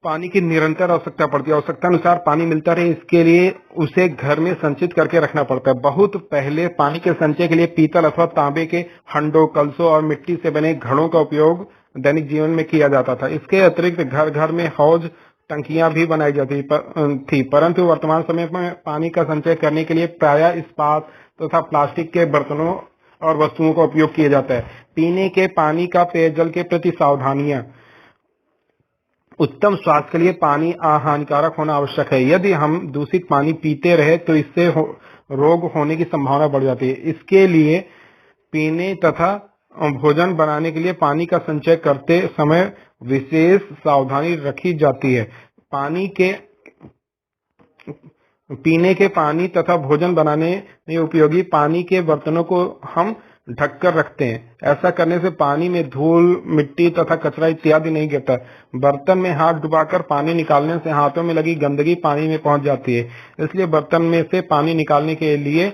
A: पानी की निरंतर आवश्यकता पड़ती है। आवश्यकता अनुसार पानी मिलता रहे इसके लिए उसे घर में संचित करके रखना पड़ता है। बहुत पहले पानी के संचय के लिए पीतल अथवा तांबे के हंडों, कलशों और मिट्टी से बने घड़ों का उपयोग दैनिक जीवन में किया जाता था। इसके अतिरिक्त घर घर में हौज, टंकियां भी बनाई जाती थी, परंतु वर्तमान समय में पानी का संचय करने के लिए प्रायः इस्पात तथा प्लास्टिक के बर्तनों और वस्तुओं का उपयोग किया जाता है। पीने के पानी का पेयजल के प्रति सावधानियां। उत्तम स्वास्थ्य के लिए पानी अहानिकारक होना आवश्यक है। यदि हम दूषित पानी पीते रहे तो इससे रोग होने की संभावना बढ़ जाती है। इसके लिए पीने तथा भोजन बनाने के लिए पानी का संचय करते समय विशेष सावधानी रखी जाती है। पीने के पानी तथा भोजन बनाने में उपयोगी पानी के बर्तनों को हम ढककर रखते हैं। ऐसा करने से पानी में धूल, मिट्टी तथा कचरा इत्यादि नहीं गिरता। बर्तन में हाथ डुबाकर पानी निकालने से हाथों में लगी गंदगी पानी में पहुंच जाती है। इसलिए बर्तन में से पानी निकालने के लिए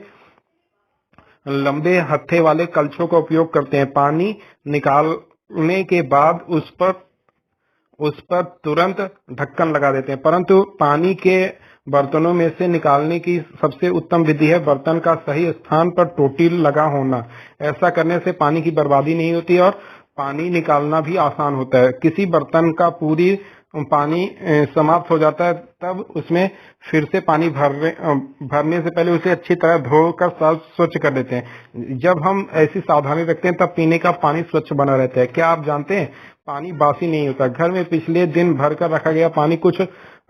A: लंबे हत्थे वाले कलछों का उपयोग करते हैं। पानी निकालने के बाद उस पर तुरंत ढक्कन लगा देते हैं। परंतु पानी के बर्तनों में से निकालने की सबसे उत्तम विधि है बर्तन का सही स्थान पर टोटी लगा होना। ऐसा करने से पानी की बर्बादी नहीं होती और पानी निकालना भी आसान होता है। किसी बर्तन का पूरी पानी समाप्त हो जाता है तब उसमें फिर से पानी भरने से पहले उसे अच्छी तरह धोकर साफ स्वच्छ कर देते हैं। जब हम ऐसी सावधानी रखते हैं तब पीने का पानी स्वच्छ बना रहता है। क्या आप जानते हैं पानी बासी नहीं होता। घर में पिछले दिन भर कर रखा गया पानी कुछ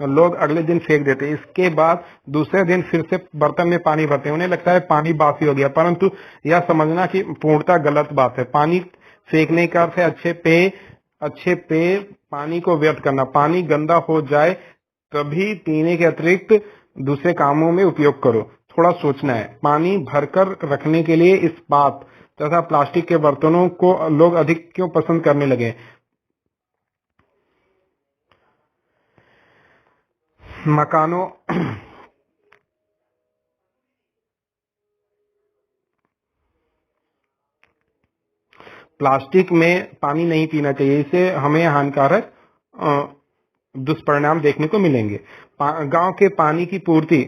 A: लोग अगले दिन फेंक देते हैं। इसके बाद दूसरे दिन फिर से बर्तन में पानी भरते हैं। उन्हें लगता है पानी बासी हो गया, परंतु यह समझना कि पूर्णतः गलत बात है। पानी फेंकने का अर्थ है अच्छे पेय पानी को व्यर्थ करना। पानी गंदा हो जाए तभी पीने के अतिरिक्त दूसरे कामों में उपयोग करो। थोड़ा सोचना है। पानी भरकर रखने के लिए इस्पात तथा प्लास्टिक के बर्तनों को लोग अधिक क्यों पसंद करने लगे। मकानों प्लास्टिक में पानी नहीं पीना चाहिए। इससे हमें हानिकारक दुष्परिणाम देखने को मिलेंगे। गांव के पानी की पूर्ति,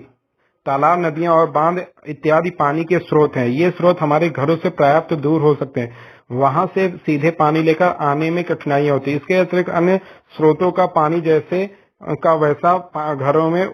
A: तालाब, नदियां और बांध इत्यादि पानी के स्रोत हैं। ये स्रोत हमारे घरों से पर्याप्त दूर हो सकते हैं। वहां से सीधे पानी लेकर आने में कठिनाइयां होती है। इसके अतिरिक्त अन्य स्रोतों का पानी जैसे का वैसा घरों में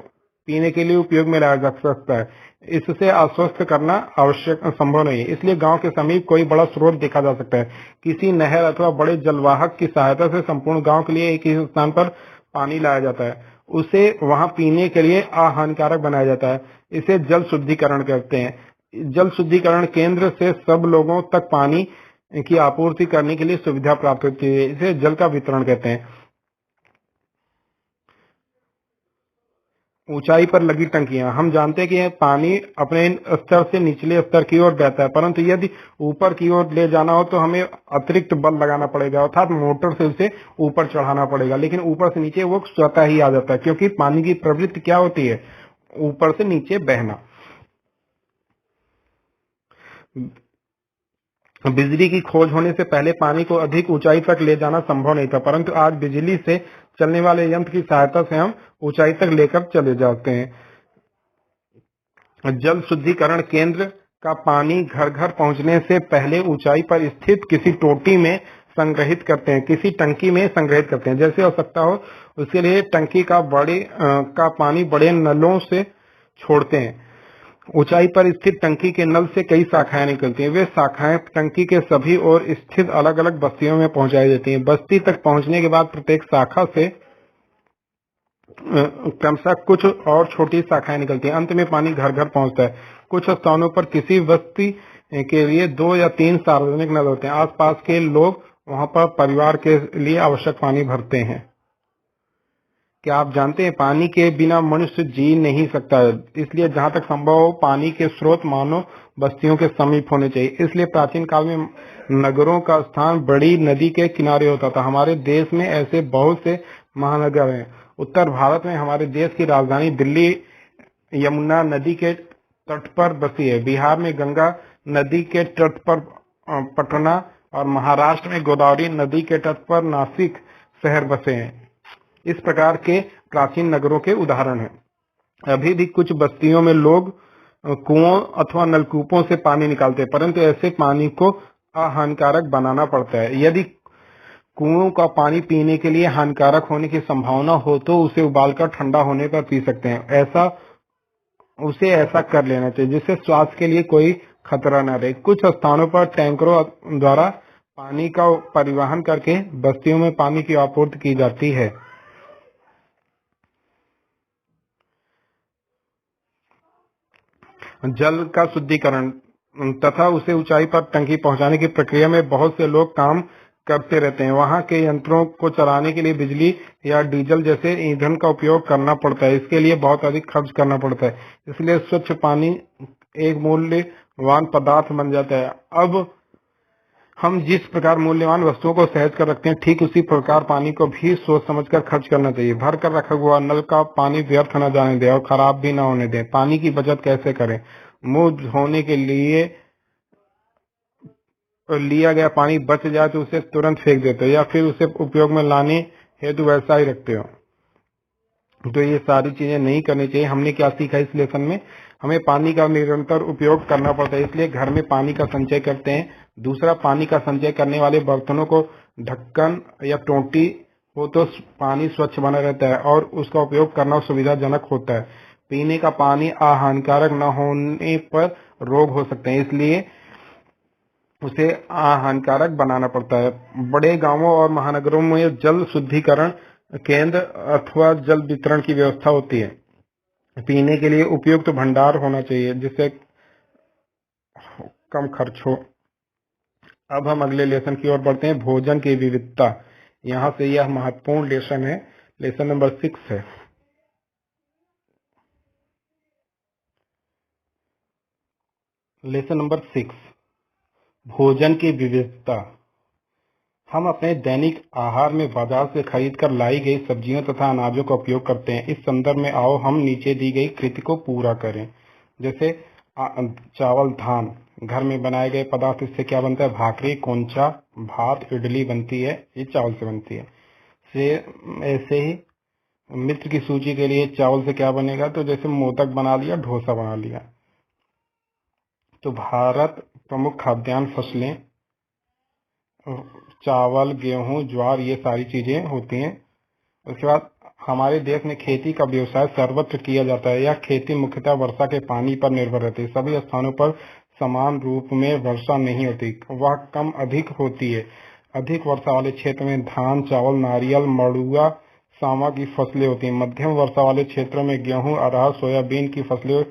A: पीने के लिए उपयोग में लाया जा सकता है। इससे आश्वस्त करना आवश्यक संभव नहीं है। इसलिए गांव के समीप कोई बड़ा स्रोत देखा जा सकता है। किसी नहर अथवा बड़े जलवाहक की सहायता से संपूर्ण गांव के लिए एक ही स्थान पर पानी लाया जाता है। उसे वहां पीने के लिए अहानिकारक बनाया जाता है। इसे जल शुद्धिकरण कहते हैं। जल शुद्धिकरण केंद्र से सब लोगों तक पानी की आपूर्ति करने के लिए सुविधा प्राप्त होती है। इसे जल का वितरण कहते हैं। ऊंचाई पर लगी टंकियां। हम जानते हैं कि पानी अपने स्तर से निचले स्तर की ओर बहता है, परंतु यदि ऊपर की ओर ले जाना हो तो हमें अतिरिक्त बल लगाना पड़ेगा, अर्थात मोटर से उसे ऊपर चढ़ाना पड़ेगा। लेकिन ऊपर से नीचे वो स्वतः ही आ जाता है, क्योंकि पानी की प्रवृत्ति क्या होती है, ऊपर से नीचे बहना। बिजली की खोज होने से पहले पानी को अधिक ऊंचाई तक ले जाना संभव नहीं था, परंतु आज बिजली से चलने वाले यंत्र की सहायता से हम ऊंचाई तक लेकर चले जाते हैं। जल शुद्धिकरण केंद्र का पानी घर घर पहुंचने से पहले ऊंचाई पर स्थित किसी टोटी में संग्रहित करते हैं, किसी टंकी में संग्रहित करते हैं। जैसे आवश्यकता हो उसके लिए टंकी का पानी बड़े नलों से छोड़ते हैं। ऊंचाई पर स्थित टंकी के नल से कई शाखाएं निकलती हैं। वे शाखाएं टंकी के सभी ओर स्थित अलग अलग बस्तियों में पहुंचाई जाती हैं। बस्ती तक पहुंचने के बाद प्रत्येक शाखा से क्रमशः कुछ और छोटी शाखाएं निकलती हैं। अंत में पानी घर घर पहुंचता है। कुछ स्थानों पर किसी बस्ती के लिए 2 या 3 सार्वजनिक नल होते हैं। आसपास के लोग वहां पर परिवार के लिए आवश्यक पानी भरते हैं। क्या आप जानते हैं पानी के बिना मनुष्य जी नहीं सकता है। इसलिए जहां तक संभव हो पानी के स्रोत मानव बस्तियों के समीप होने चाहिए। इसलिए प्राचीन काल में नगरों का स्थान बड़ी नदी के किनारे होता था। हमारे देश में ऐसे बहुत से महानगर हैं। उत्तर भारत में हमारे देश की राजधानी दिल्ली यमुना नदी के तट पर बसी है। बिहार में गंगा नदी के तट पर पटना और महाराष्ट्र में गोदावरी नदी के तट पर नासिक शहर बसे हैं। इस प्रकार के प्राचीन नगरों के उदाहरण हैं। अभी भी कुछ बस्तियों में लोग कुओं अथवा नलकूपों से पानी निकालते हैं, परंतु ऐसे पानी को अहानिकारक बनाना पड़ता है। यदि कुओं का पानी पीने के लिए हानिकारक होने की संभावना हो तो उसे उबालकर ठंडा होने पर पी सकते हैं। ऐसा कर लेना चाहिए जिससे स्वास्थ्य के लिए कोई खतरा न रहे। कुछ स्थानों पर टैंकरों द्वारा पानी का परिवहन करके बस्तियों में पानी की आपूर्ति की जाती है। जल का शुद्धिकरण तथा उसे ऊंचाई पर टंकी पहुंचाने की प्रक्रिया में बहुत से लोग काम करते रहते हैं। वहां के यंत्रों को चलाने के लिए बिजली या डीजल जैसे ईंधन का उपयोग करना पड़ता है। इसके लिए बहुत अधिक खर्च करना पड़ता है। इसलिए स्वच्छ पानी एक मूल्यवान पदार्थ बन जाता है। अब हम जिस प्रकार मूल्यवान वस्तुओं को सहज कर रखते हैं, ठीक उसी प्रकार पानी को भी सोच समझकर खर्च करना चाहिए। भर कर रखा हुआ नल का पानी व्यर्थ न जाने दें और खराब भी न होने दें। पानी की बचत कैसे करें? मुंह धोने के लिए लिया गया पानी बच जाए तो उसे तुरंत फेंक देते हो या फिर उसे उपयोग में लाने हेतु वैसा ही रखते हो। तो ये सारी चीजें नहीं करनी चाहिए। हमने क्या सीखा इस लेसन में? हमें पानी का निरंतर उपयोग करना पड़ता है, इसलिए घर में पानी का संचय करते हैं। दूसरा, पानी का संचय करने वाले बर्तनों को ढक्कन या टोंटी हो तो पानी स्वच्छ बना रहता है और उसका उपयोग करना सुविधाजनक होता है। पीने का पानी अहानिकारक न होने पर रोग हो सकते हैं, इसलिए उसे अहानिकारक बनाना पड़ता है। बड़े गांवों और महानगरों में जल शुद्धिकरण केंद्र अथवा जल वितरण की व्यवस्था होती है। पीने के लिए उपयुक्त भंडार होना चाहिए जिससे कम खर्च हो। अब हम अगले लेसन की ओर बढ़ते हैं, भोजन की विविधता। यहाँ से यह महत्वपूर्ण लेसन है, लेसन नंबर 6 है। लेसन नंबर 6, भोजन की विविधता। हम अपने दैनिक आहार में बाजार से खरीद कर लाई गई सब्जियों तथा अनाजों का उपयोग करते हैं। इस संदर्भ में आओ हम नीचे दी गई कृति को पूरा करें। जैसे चावल, धान, घर में बनाए गए पदार्थ, इससे क्या बनता है? भाकरी, कोंचा, भात, इडली बनती है, ये चावल से बनती है। ऐसे ही मित्र की सूची के लिए चावल से क्या बनेगा? तो जैसे मोदक बना लिया, डोसा बना लिया। तो भारत प्रमुख खाद्यान्न फसलें चावल, गेहूं, ज्वार, ये सारी चीजें होती हैं। उसके बाद हमारे देश में खेती का व्यवसाय सर्वत्र किया जाता है। यह खेती मुख्यतः वर्षा के पानी पर निर्भर रहती है। सभी स्थानों पर समान रूप में वर्षा नहीं होती, वह कम अधिक होती है। अधिक वर्षा वाले क्षेत्र में धान, चावल, नारियल, मड़ुआ, सांवा की फसलें होती हैं। मध्यम वर्षा वाले क्षेत्रों में गेहूं, अरहर, सोयाबीन की फसलें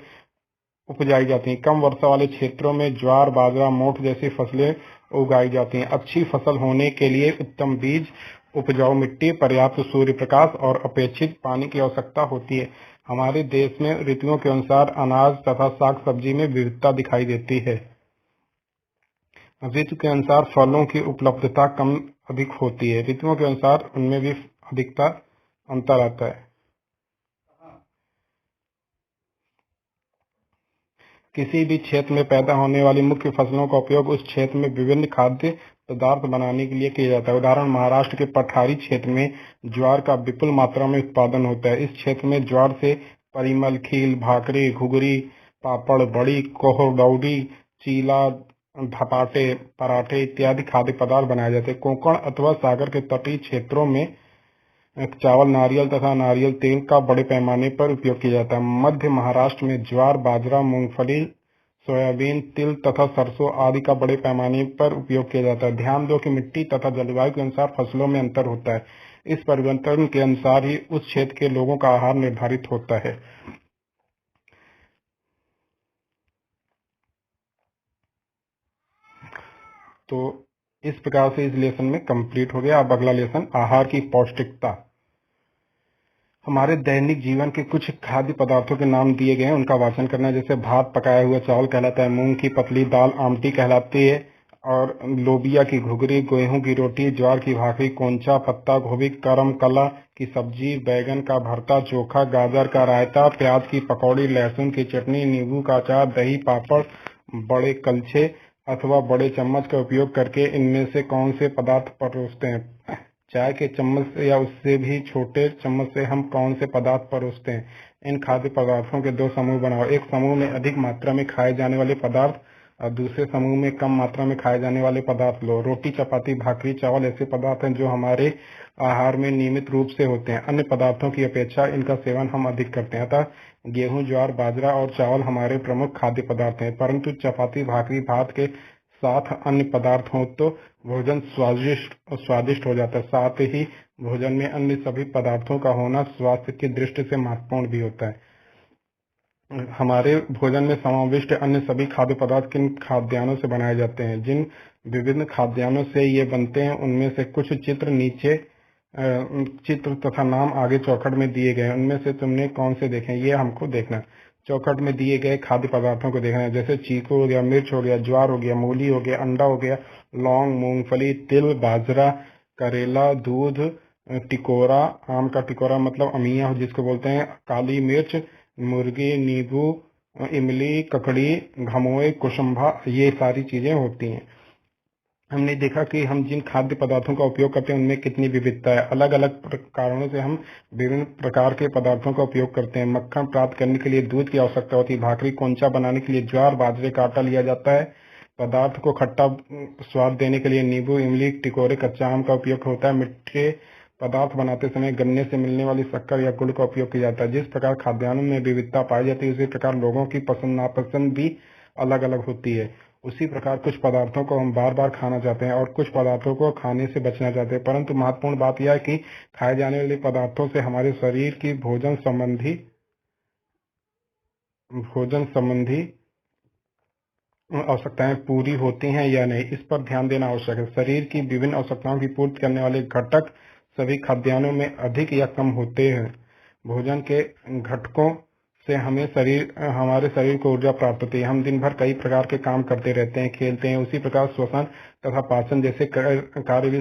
A: उपजाई जाती हैं। कम वर्षा वाले क्षेत्रों में ज्वार, बाजरा, मोठ जैसी फसलें उगाई जाती हैं। अच्छी फसल होने के लिए उत्तम बीज, उपजाऊ मिट्टी, पर्याप्त सूर्य प्रकाश और अपेक्षित पानी की आवश्यकता होती है। हमारे देश में ऋतुओं के अनुसार अनाज तथा साग सब्जी में विविधता दिखाई देती है। ऋतु के अनुसार फलों की उपलब्धता कम अधिक होती है। ऋतुओं के अनुसार उनमें भी अधिकता अंतर आता है। किसी भी क्षेत्र में पैदा होने वाली मुख्य फसलों का उपयोग उस क्षेत्र में विभिन्न खाद्य पदार्थ बनाने के लिए किया जाता है। उदाहरण, महाराष्ट्र के पठारी क्षेत्र में ज्वार का विपुल मात्रा में उत्पादन होता है। इस क्षेत्र में ज्वार से परिमल, खील, भाकरी, घुघरी, पापड़, बड़ी, कोहड़ौडी, चीला, धपाटे, पराठे इत्यादि खाद्य पदार्थ बनाए जाते हैं। कोंकण अथवा सागर के तटीय क्षेत्रों में चावल, नारियल तथा नारियल तेल का बड़े पैमाने पर उपयोग किया जाता है। मध्य महाराष्ट्र में ज्वार, बाजरा, मूंगफली, सोयाबीन, तिल तथा सरसों आदि का बड़े पैमाने पर उपयोग किया जाता है। ध्यान दो कि मिट्टी तथा जलवायु के अनुसार फसलों में अंतर होता है। इस परिवर्तन के अनुसार ही उस क्षेत्र के लोगों का आहार निर्धारित होता है। तो इस प्रकार से इस लेसन में कंप्लीट हो गया। अब अगला लेसन, आहार की पौष्टिकता। हमारे दैनिक जीवन के कुछ खाद्य पदार्थों के नाम दिए गए हैं, उनका वाचन करना है। जैसे भात पकाया हुआ चावल कहलाता है, मूंग की पतली दाल आमटी कहलाती है, और लोबिया की घुघरी, गेहूं की रोटी, ज्वार की भाखरी, कोंचा, पत्ता गोभी, करम कला की सब्जी, बैगन का भरता, चोखा, गाजर का रायता, प्याज की पकौड़ी, लहसुन की चटनी, नींबू का अचार, दही, पापड़, बड़े कलछे अथवा बड़े चम्मच का उपयोग करके इनमें से कौन से पदार्थ परोसते हैं? चाय के चम्मच से या उससे भी छोटे चम्मच से हम कौन से पदार्थ परोसते हैं? इन खाद्य पदार्थों के दो समूह बनाओ। एक समूह में अधिक मात्रा में खाए जाने वाले पदार्थ और दूसरे समूह में कम मात्रा में खाए जाने वाले पदार्थ लो। रोटी, चपाती, भाकरी, चावल ऐसे पदार्थ हैं जो हमारे आहार में नियमित रूप से होते हैं। अन्य पदार्थों की अपेक्षा इनका सेवन हम अधिक करते हैं। अतः गेहूं, ज्वार, बाजरा और चावल हमारे प्रमुख खाद्य पदार्थ हैं, परंतु चपाती, भाकरी, भात के साथ अन्य पदार्थ हो तो भोजन स्वादिष्ट हो जाता है। साथ ही भोजन में अन्य सभी पदार्थों का होना स्वास्थ्य की दृष्टि से महत्वपूर्ण भी होता है। हमारे भोजन में समाविष्ट अन्य सभी खाद्य पदार्थ किन खाद्यान्नों से बनाए जाते हैं? जिन विभिन्न खाद्यान्नों से ये बनते हैं उनमें से कुछ चित्र नीचे चित्र तथा नाम आगे चौखट में दिए गए हैं। उनमें से तुमने कौन से देखे? ये हमको देखना है। चौखट में दिए गए खाद्य पदार्थों को देखना है। जैसे चीकू हो गया, मिर्च हो गया, ज्वार हो गया, मूली हो गया, अंडा हो गया, लौंग, मूंगफली, तिल, बाजरा, करेला, दूध, टिकोरा, आम का टिकोरा मतलब अमिया जिसको बोलते हैं, काली मिर्च, मुर्गी, नींबू, इमली, ककड़ी, घमोए, कुसुम्भा, ये सारी चीजें होती हैं। हमने देखा कि हम जिन खाद्य पदार्थों का उपयोग करते हैं उनमें कितनी विविधता है। अलग अलग कारणों से हम विभिन्न प्रकार के पदार्थों का उपयोग करते हैं। मक्खन प्राप्त करने के लिए दूध की आवश्यकता होती है। भाकरी, कोंचा बनाने के लिए ज्वार, बाजरे का आटा लिया जाता है। पदार्थ को खट्टा स्वाद देने के लिए नींबू, इमली, टिकोरे, कच्चा आम का उपयोग होता है। मीठे पदार्थ बनाते समय गन्ने से मिलने वाली शक्कर या गुड़ का उपयोग किया जाता है। जिस प्रकार खाद्यान्नों में विविधता पाई जाती है उसी प्रकार लोगों की पसंद नापसंद भी अलग अलग होती है। उसी प्रकार कुछ पदार्थों को हम बार बार खाना चाहते हैं और कुछ पदार्थों को खाने से बचना चाहते हैं, परंतु महत्वपूर्ण बात यह है कि खाए जाने वाले पदार्थों से हमारे शरीर की भोजन संबंधी आवश्यकताएं पूरी होती हैं या नहीं, इस पर ध्यान देना आवश्यक है। शरीर की विभिन्न आवश्यकताओं की पूर्ति करने वाले घटक सभी खाद्यान्नों में अधिक या कम होते हैं। भोजन के घटकों से हमारे शरीर को ऊर्जा प्राप्त होती है। हम दिन भर कई प्रकार के काम करते रहते हैं, खेलते हैं। उसी प्रकार श्वसन तथा पाचन जैसे कार्य भी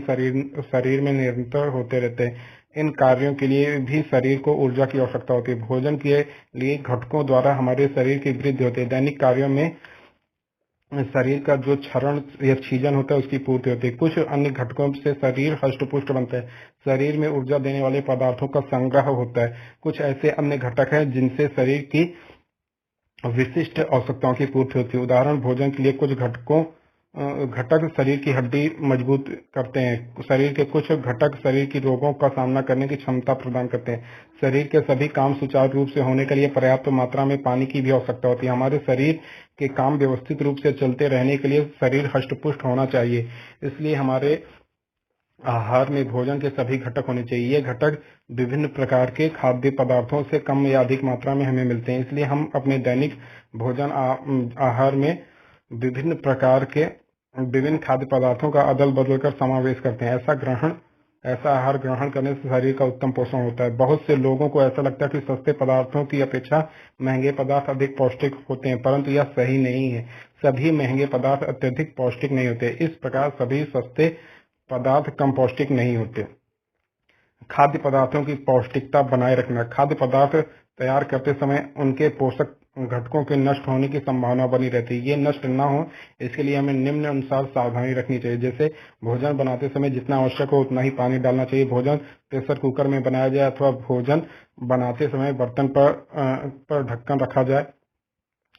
A: शरीर में निरंतर होते रहते हैं। इन कार्यों के लिए भी शरीर को ऊर्जा की आवश्यकता होती है। भोजन के लिए घटकों द्वारा हमारे शरीर की वृद्धि होती है। दैनिक कार्यों में शरीर का जो क्षरण या छीजन होता है उसकी पूर्ति होती है। कुछ अन्य घटकों से शरीर हष्टपुष्ट बनता है। शरीर में ऊर्जा देने वाले पदार्थों का संग्रह होता है। कुछ ऐसे अन्य घटक हैं जिनसे शरीर की विशिष्ट आवश्यकताओं की पूर्ति होती है। उदाहरण, भोजन के लिए कुछ घटक शरीर की हड्डी मजबूत करते हैं। शरीर के कुछ घटक शरीर की रोगों का सामना करने की क्षमता प्रदान करते हैं। शरीर के सभी काम सुचारू रूप से होने के लिए पर्याप्त मात्रा में पानी की भी आवश्यकता होती है। हमारे शरीर के काम व्यवस्थित रूप से चलते रहने के लिए शरीर हष्टपुष्ट होना चाहिए। इसलिए हमारे आहार में भोजन के सभी घटक होने चाहिए। ये घटक विभिन्न प्रकार के खाद्य पदार्थों से कम या अधिक मात्रा में हमें मिलते हैं। इसलिए हम अपने दैनिक भोजन आहार में विभिन्न प्रकार के विभिन्न खाद्य पदार्थों का अदल बदल कर समावेश करते हैं। ऐसा आहार ग्रहण करने से शरीर का उत्तम पोषण होता है। बहुत से लोगों को ऐसा लगता है कि सस्ते पदार्थों की अपेक्षा महंगे पदार्थ अधिक पौष्टिक होते हैं, परंतु यह सही नहीं है। सभी महंगे पदार्थ अत्यधिक पौष्टिक नहीं होते। इस प्रकार सभी सस्ते पदार्थ कम पौष्टिक नहीं होते। खाद्य पदार्थों की पौष्टिकता बनाए रखना। खाद्य पदार्थ तैयार करते समय उनके पोषक घटकों के नष्ट होने की संभावना बनी रहती है। ये नष्ट न हो इसके लिए हमें निम्न अनुसार सावधानी रखनी चाहिए। जैसे भोजन बनाते समय जितना आवश्यक हो उतना ही पानी डालना चाहिए। भोजन प्रेशर कुकर में बनाया जाए अथवा भोजन बनाते समय बर्तन पर ढक्कन रखा जाए।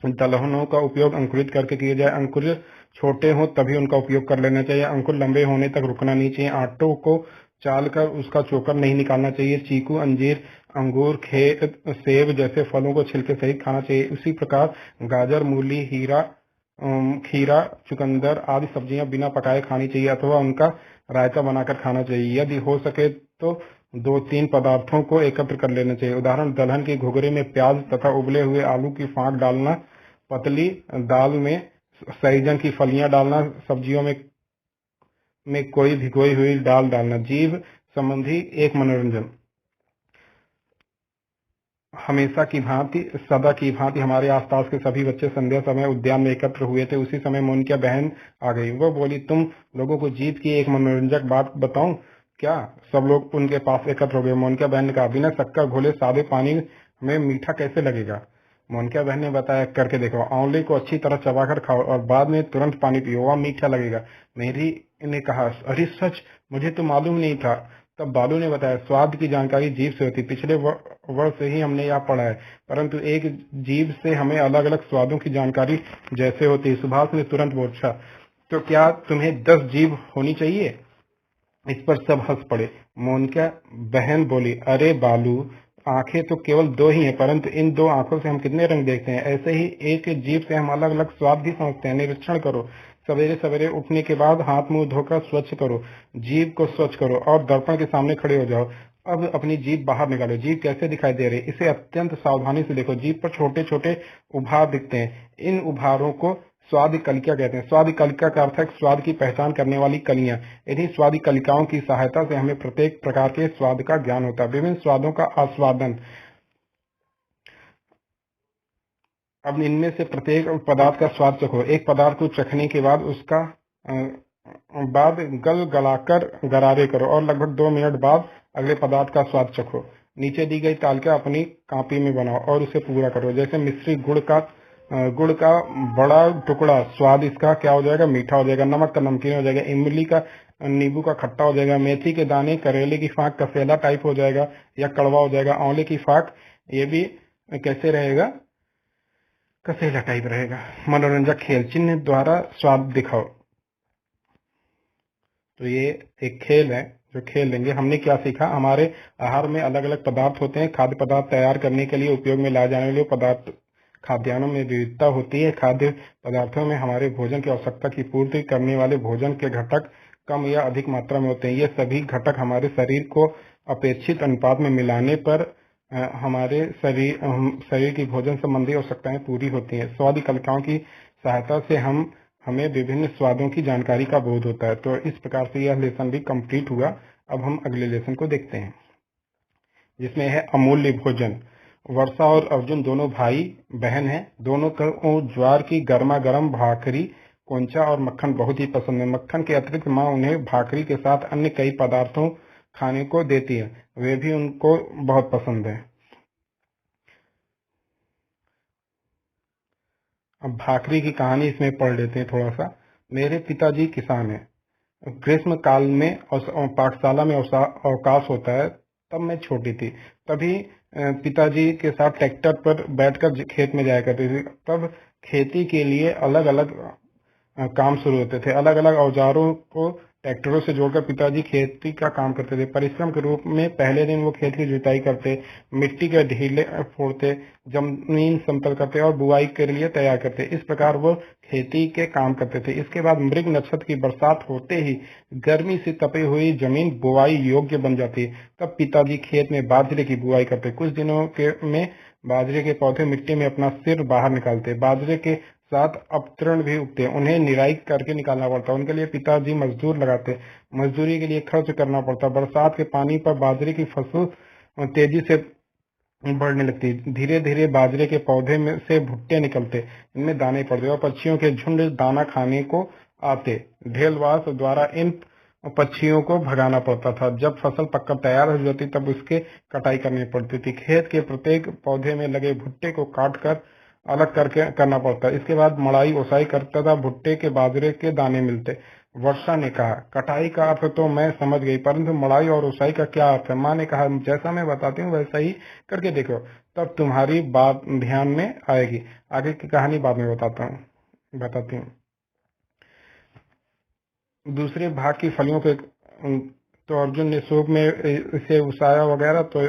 A: दलहनों का उपयोग अंकुरित करके किया जाए। अंकुर छोटे हों तभी उनका उपयोग कर लेना चाहिए। अंकुर लंबे होने तक रुकना नहीं चाहिए। आटों को चाल कर उसका चोकर नहीं निकालना चाहिए। चीकू, अंजीर, अंगूर, सेब जैसे फलों को छिलके सहित खाना चाहिए। उसी प्रकार गाजर, मूली, खीरा, चुकंदर आदि सब्जियां बिना पकाए खानी चाहिए अथवा उनका रायता बनाकर खाना चाहिए। यदि हो सके तो 2-3 पदार्थों को एकत्र कर लेना चाहिए। उदाहरण, दलहन की घुघरी में प्याज तथा उबले हुए आलू की फांक डालना, पतली दाल में सहजन की फलियां डालना, सब्जियों में कोई भिगोई हुई दाल डालना। जीव संबंधी एक मनोरंजन। हमेशा की भांति, सदा की भांति हमारे आसपास के सभी बच्चे संध्या समय उद्यान में एकत्र हुए थे। उसी समय मोनिका बहन आ गई। वो बोली, तुम लोगों को जीव की एक मनोरंजक बात बताऊं क्या? सब लोग उनके पास एकत्र हो गए। मोनिका बहन ने कहा, बिना शक्कर घोले सादे पानी में मीठा कैसे लगेगा? मोनिका बहन ने बताया, करके देखो, आंवले को अच्छी तरह चबाकर खाओ और बाद में तुरंत पानी पियो, वह मीठा लगेगा। मेरी ने कहा, अरे सच, मुझे तो मालूम नहीं था। तब बालू ने बताया, स्वाद की जानकारी जीभ से होती। पिछले वर्ष से ही हमने यह पढ़ा है, परंतु एक जीभ से हमें अलग अलग स्वादों की जानकारी जैसे होती है। सुभाष ने तुरंत पूछा, तो क्या तुम्हें 10 जीभ होनी चाहिए? इस पर सब हंस पड़े। मोनिका बहन बोली, अरे बालू, आंखें तो केवल 2 ही हैं, परंतु इन 2 आंखों से हम कितने रंग देखते हैं। ऐसे ही एक जीभ से हम अलग अलग स्वाद भी समझते हैं। निरीक्षण करो, सवेरे सवेरे उठने के बाद हाथ मुंह धोकर स्वच्छ करो, जीभ को स्वच्छ करो और दर्पण के सामने खड़े हो जाओ। अब अपनी जीभ बाहर निकालो। जीभ कैसे दिखाई दे रही? इसे अत्यंत सावधानी से देखो। जीभ पर छोटे छोटे उभार दिखते हैं। इन उभारों को स्वाद कलिका कहते हैं। स्वाद कलिका का अर्थ है स्वाद की पहचान करने वाली कलियां। इन्हीं स्वाद कलिकाओं की सहायता से हमें प्रत्येक प्रकार के स्वाद का ज्ञान होता है। विभिन्न स्वादों का आस्वादन। अब इनमें से प्रत्येक पदार्थ का स्वाद चखो। एक पदार्थ को चखने के बाद उसका बाद गलाकर गरारे करो और लगभग 2 मिनट बाद अगले पदार्थ का स्वाद चखो। नीचे दी गई तालिका अपनी कॉपी में बनाओ और उसे पूरा करो। जैसे मिश्री गुड़ का बड़ा टुकड़ा, स्वाद इसका क्या हो जाएगा? मीठा हो जाएगा। नमक का नमकीन हो जाएगा। इमली का, नींबू का खट्टा हो जाएगा। मेथी के दाने, करेले की फाक कसेला टाइप हो जाएगा या कड़वा हो जाएगा। आंवले की फाक, ये भी कैसे रहेगा? कसेला टाइप रहेगा। मनोरंजक खेल, चिन्ह द्वारा स्वाद दिखाओ। तो ये एक खेल है जो खेल लेंगे। हमने क्या सीखा? हमारे आहार में अलग अलग पदार्थ होते हैं। खाद्य पदार्थ तैयार करने के लिए उपयोग में लाए जाने वाले पदार्थ, खाद्यान्नों में विविधता होती है। खाद्य पदार्थों में हमारे भोजन की आवश्यकता की पूर्ति करने वाले भोजन के घटक कम या अधिक मात्रा में होते हैं। ये सभी घटक हमारे शरीर को अपेक्षित अनुपात में मिलाने पर हमारे शरीर की भोजन संबंधी आवश्यकताएं पूरी होती हैं। स्वाद कलिकाओं की सहायता से हमें विभिन्न स्वादों की जानकारी का बोध होता है। तो इस प्रकार से यह लेसन भी कंप्लीट हुआ। अब हम अगले लेसन को देखते हैं, जिसमें है अमूल्य भोजन। वर्षा और अर्जुन दोनों भाई बहन हैं। दोनों को ज्वार की गर्मा गर्म भाकरी, कोंचा और मक्खन बहुत ही पसंद है। मक्खन के अतिरिक्त माँ उन्हें भाकरी के साथ अन्य कई पदार्थों खाने को देती है, वे भी उनको बहुत पसंद है। अब भाकरी की कहानी इसमें पढ़ लेते हैं थोड़ा सा। मेरे पिताजी किसान हैं। ग्रीष्म काल में पाठशाला में अवकाश होता है। तब मैं छोटी थी। तभी पिताजी के साथ ट्रैक्टर पर बैठकर खेत में जाया करती थी। तब खेती के लिए अलग अलग काम शुरू होते थे। अलग अलग औजारों को ट्रैक्टरों से जोड़कर पिताजी खेती का काम करते थे। परिश्रम के रूप में पहले दिन वो खेत की जुताई करते, मिट्टी के ढीले फोड़ते, जमीन समतल करते और बुआई के लिए तैयार करते। इस प्रकार वो खेती के काम करते थे। इसके बाद मृग नक्षत्र की बरसात होते ही गर्मी से तपी हुई जमीन बुआई योग्य बन जाती। तब पिताजी खेत में बाजरे की बुआई करते। कुछ दिनों में बाजरे के पौधे मिट्टी में अपना सिर बाहर निकालते। बाजरे के साथ अपतरण भी उगते। उन्हें निराई करके निकालना पड़ता। उनके लिए पिताजी मजदूर लगाते। मजदूरी के लिए खर्च करना पड़ता। बरसात के पानी पर बाजरे की फसल तेजी से बढ़ने लगती। धीरे धीरे बाजरे के पौधे में से भुट्टे निकलते, इनमें दाने पड़ते और पक्षियों के झुंड दाना खाने को आते। ढेलवास द्वारा इन पक्षियों को भगाना पड़ता था। जब फसल पककर तैयार हो जाती तब उसके कटाई करनी पड़ती थी। खेत के प्रत्येक पौधे में लगे भुट्टे को काट कर अलग करके करना पड़ता। इसके बाद मड़ाई ओसाई करता था। भुट्टे के बाजरे के दाने मिलते। वर्षा ने कहा, कटाई का अर्थ तो मैं समझ गई, परंतु मड़ाई और ओसाई का क्या अर्थ है? माँ ने कहा, जैसा मैं बताती हूँ वैसा ही करके देखो, तब तुम्हारी बात ध्यान में आएगी। आगे की कहानी बाद में बताती हूँ। दूसरे भाग की फलियों के तो अर्जुन ने सूप में इसे उसाया वगैरह, तो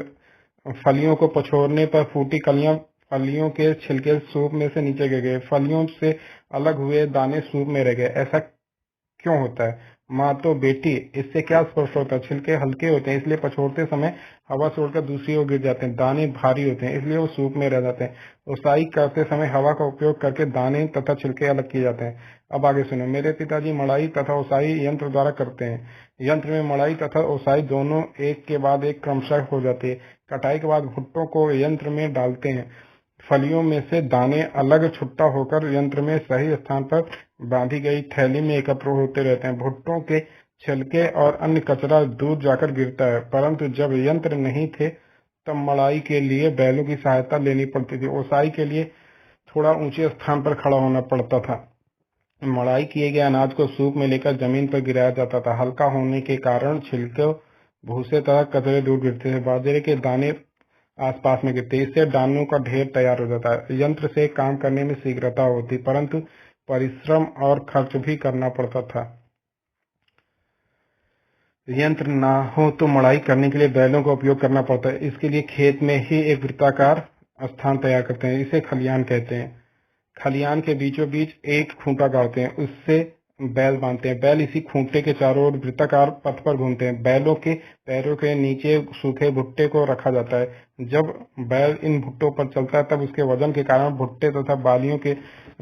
A: फलियों को पछोड़ने पर फूटी कलियां फलियों के छिलके सूप में से नीचे गिर गए। फलियों से अलग हुए दाने सूप में रह गए। ऐसा क्यों होता है? माँ तो बेटी, इससे क्या स्पष्ट होता है? छिलके हल्के होते हैं, इसलिए पछोड़ते समय हवा से उड़कर दूसरी ओर गिर जाते हैं। दाने भारी होते हैं, इसलिए वो सूप में रह जाते हैं। ओसाई करते समय हवा का उपयोग करके दाने तथा छिलके अलग किए जाते हैं। अब आगे सुनो। मेरे पिताजी मड़ाई तथा ओसाई यंत्र द्वारा करते हैं। यंत्र में मड़ाई तथा ओसाई दोनों एक के बाद एक क्रमशः हो जाती है। कटाई के बाद भुट्टो को यंत्र में डालते हैं। फलियों में से दाने अलग छुट्टा होकर यंत्र में सही स्थान पर बांधी गई थैली में एकत्र होते रहते हैं। भुट्टों के छिलके और अन्य कचरा दूर जाकर गिरता है। परंतु जब यंत्र नहीं थे तब मड़ाई के लिए बैलों की सहायता लेनी पड़ती थी। ओसाई के लिए थोड़ा ऊंचे स्थान पर खड़ा होना पड़ता था। मड़ाई किए गए अनाज को सूप में लेकर जमीन पर गिराया जाता था। हल्का होने के कारण छिलके, भूसे तथा कचरे दूर गिरते थे। बाजरे के दाने आसपास में गिरते, इससे दानों का ढेर तैयार हो जाता है। यंत्र से काम करने में शीघ्रता होती, परंतु परिश्रम और खर्च भी करना पड़ता था। यंत्र ना हो तो मड़ाई करने के लिए बैलों का उपयोग करना पड़ता है। इसके लिए खेत में ही एक वृत्ताकार स्थान तैयार करते हैं, इसे खलियान कहते हैं। खलियान के बीचों बीच एक खूंटा गाड़ते हैं, उससे बैल बांधते हैं। बैल इसी खूंटे के चारों ओर वृत्ताकार पथ पर घूमते हैं। बैलों के पैरों के नीचे सूखे भुट्टे को रखा जाता है। जब बैल इन भुट्टों पर चलता है तब उसके वजन के कारण भुट्टे तथा बालियों के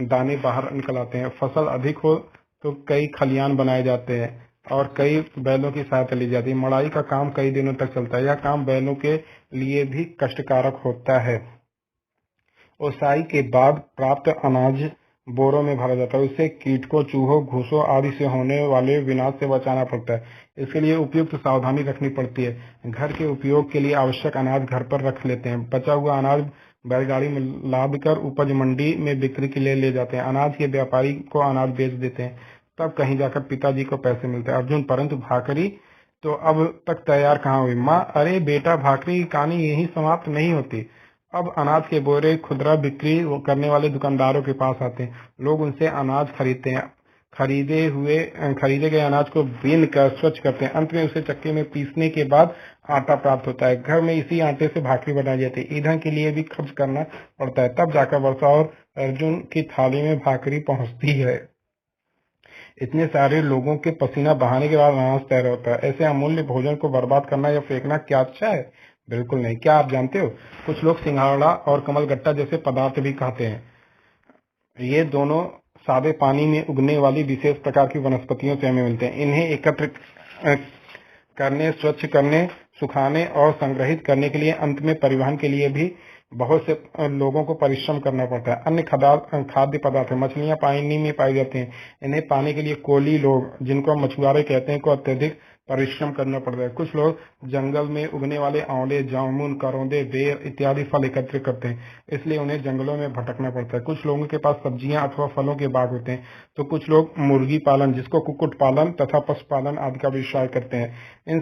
A: दाने बाहर निकल आते हैं। फसल अधिक हो तो कई खलियान बनाए जाते हैं और कई बैलों की सहायता ली जाती है। मड़ाई का काम कई दिनों तक चलता है। यह काम बैलों के लिए भी कष्टकारक होता है। ओसाई के बाद प्राप्त अनाज बोरों में भरा जाता है। उससे कीटकों, चूहों, घूसों आदि से होने वाले विनाश से बचाना पड़ता है। इसके लिए उपयुक्त सावधानी रखनी पड़ती है। घर के उपयोग के लिए आवश्यक अनाज घर पर रख लेते हैं। बचा हुआ अनाज बैलगाड़ी में लाद कर उपज मंडी में बिक्री के लिए ले जाते हैं। अनाज के व्यापारी को अनाज बेच देते हैं, तब कहीं जाकर पिताजी को पैसे मिलते हैं। अर्जुन, परंतु भाकरी तो अब तक तैयार कहाँ हुई? माँ, अरे बेटा, भाकरी की कहानी यही समाप्त नहीं होती। अब अनाज के बोरे खुदरा बिक्री करने वाले दुकानदारों के पास आते हैं। लोग उनसे अनाज खरीदते हैं। खरीदे गए अनाज को बीन कर स्वच्छ करते हैं। अंत में उसे चक्की में पीसने के बाद आटा प्राप्त होता है। घर में इसी आटे से भाकरी बनाई जाती है। ईंधन के लिए भी खर्च करना पड़ता है, तब जाकर वर्षा और अर्जुन की थाली में भाकरी पहुंचती है। इतने सारे लोगों के पसीना बहाने के बाद अनाज तैयार होता है। ऐसे अमूल्य भोजन को बर्बाद करना या फेंकना क्या अच्छा है? बिल्कुल नहीं। क्या आप जानते हो, कुछ लोग सिंघाड़ा और कमलगट्टा जैसे पदार्थ भी खाते हैं। ये दोनों सादे पानी में उगने वाली विशेष प्रकार की वनस्पतियों से हमें मिलते हैं। इन्हें एकत्र करने, स्वच्छ करने, सुखाने और संग्रहित करने के लिए, अंत में परिवहन के लिए भी बहुत से लोगों को परिश्रम करना पड़ता है। अन्य खाद्य पदार्थ, मछलियां पानी में पाई जाती हैं। इन्हें पाने के लिए कोली लोग, जिनको मछुआरे कहते हैं, को अत्यधिक परिश्रम करना पड़ता है। कुछ लोग जंगल में उगने वाले आंवले, जामुन, करौंदे, बेर इत्यादि फल एकत्र करते हैं, इसलिए उन्हें जंगलों में भटकना पड़ता है। कुछ लोगों के पास सब्जियां अथवा फलों के बाग होते हैं, तो कुछ लोग मुर्गी पालन, जिसको कुक्कुट पालन तथा पशुपालन आदि का व्यवसाय करते हैं। इन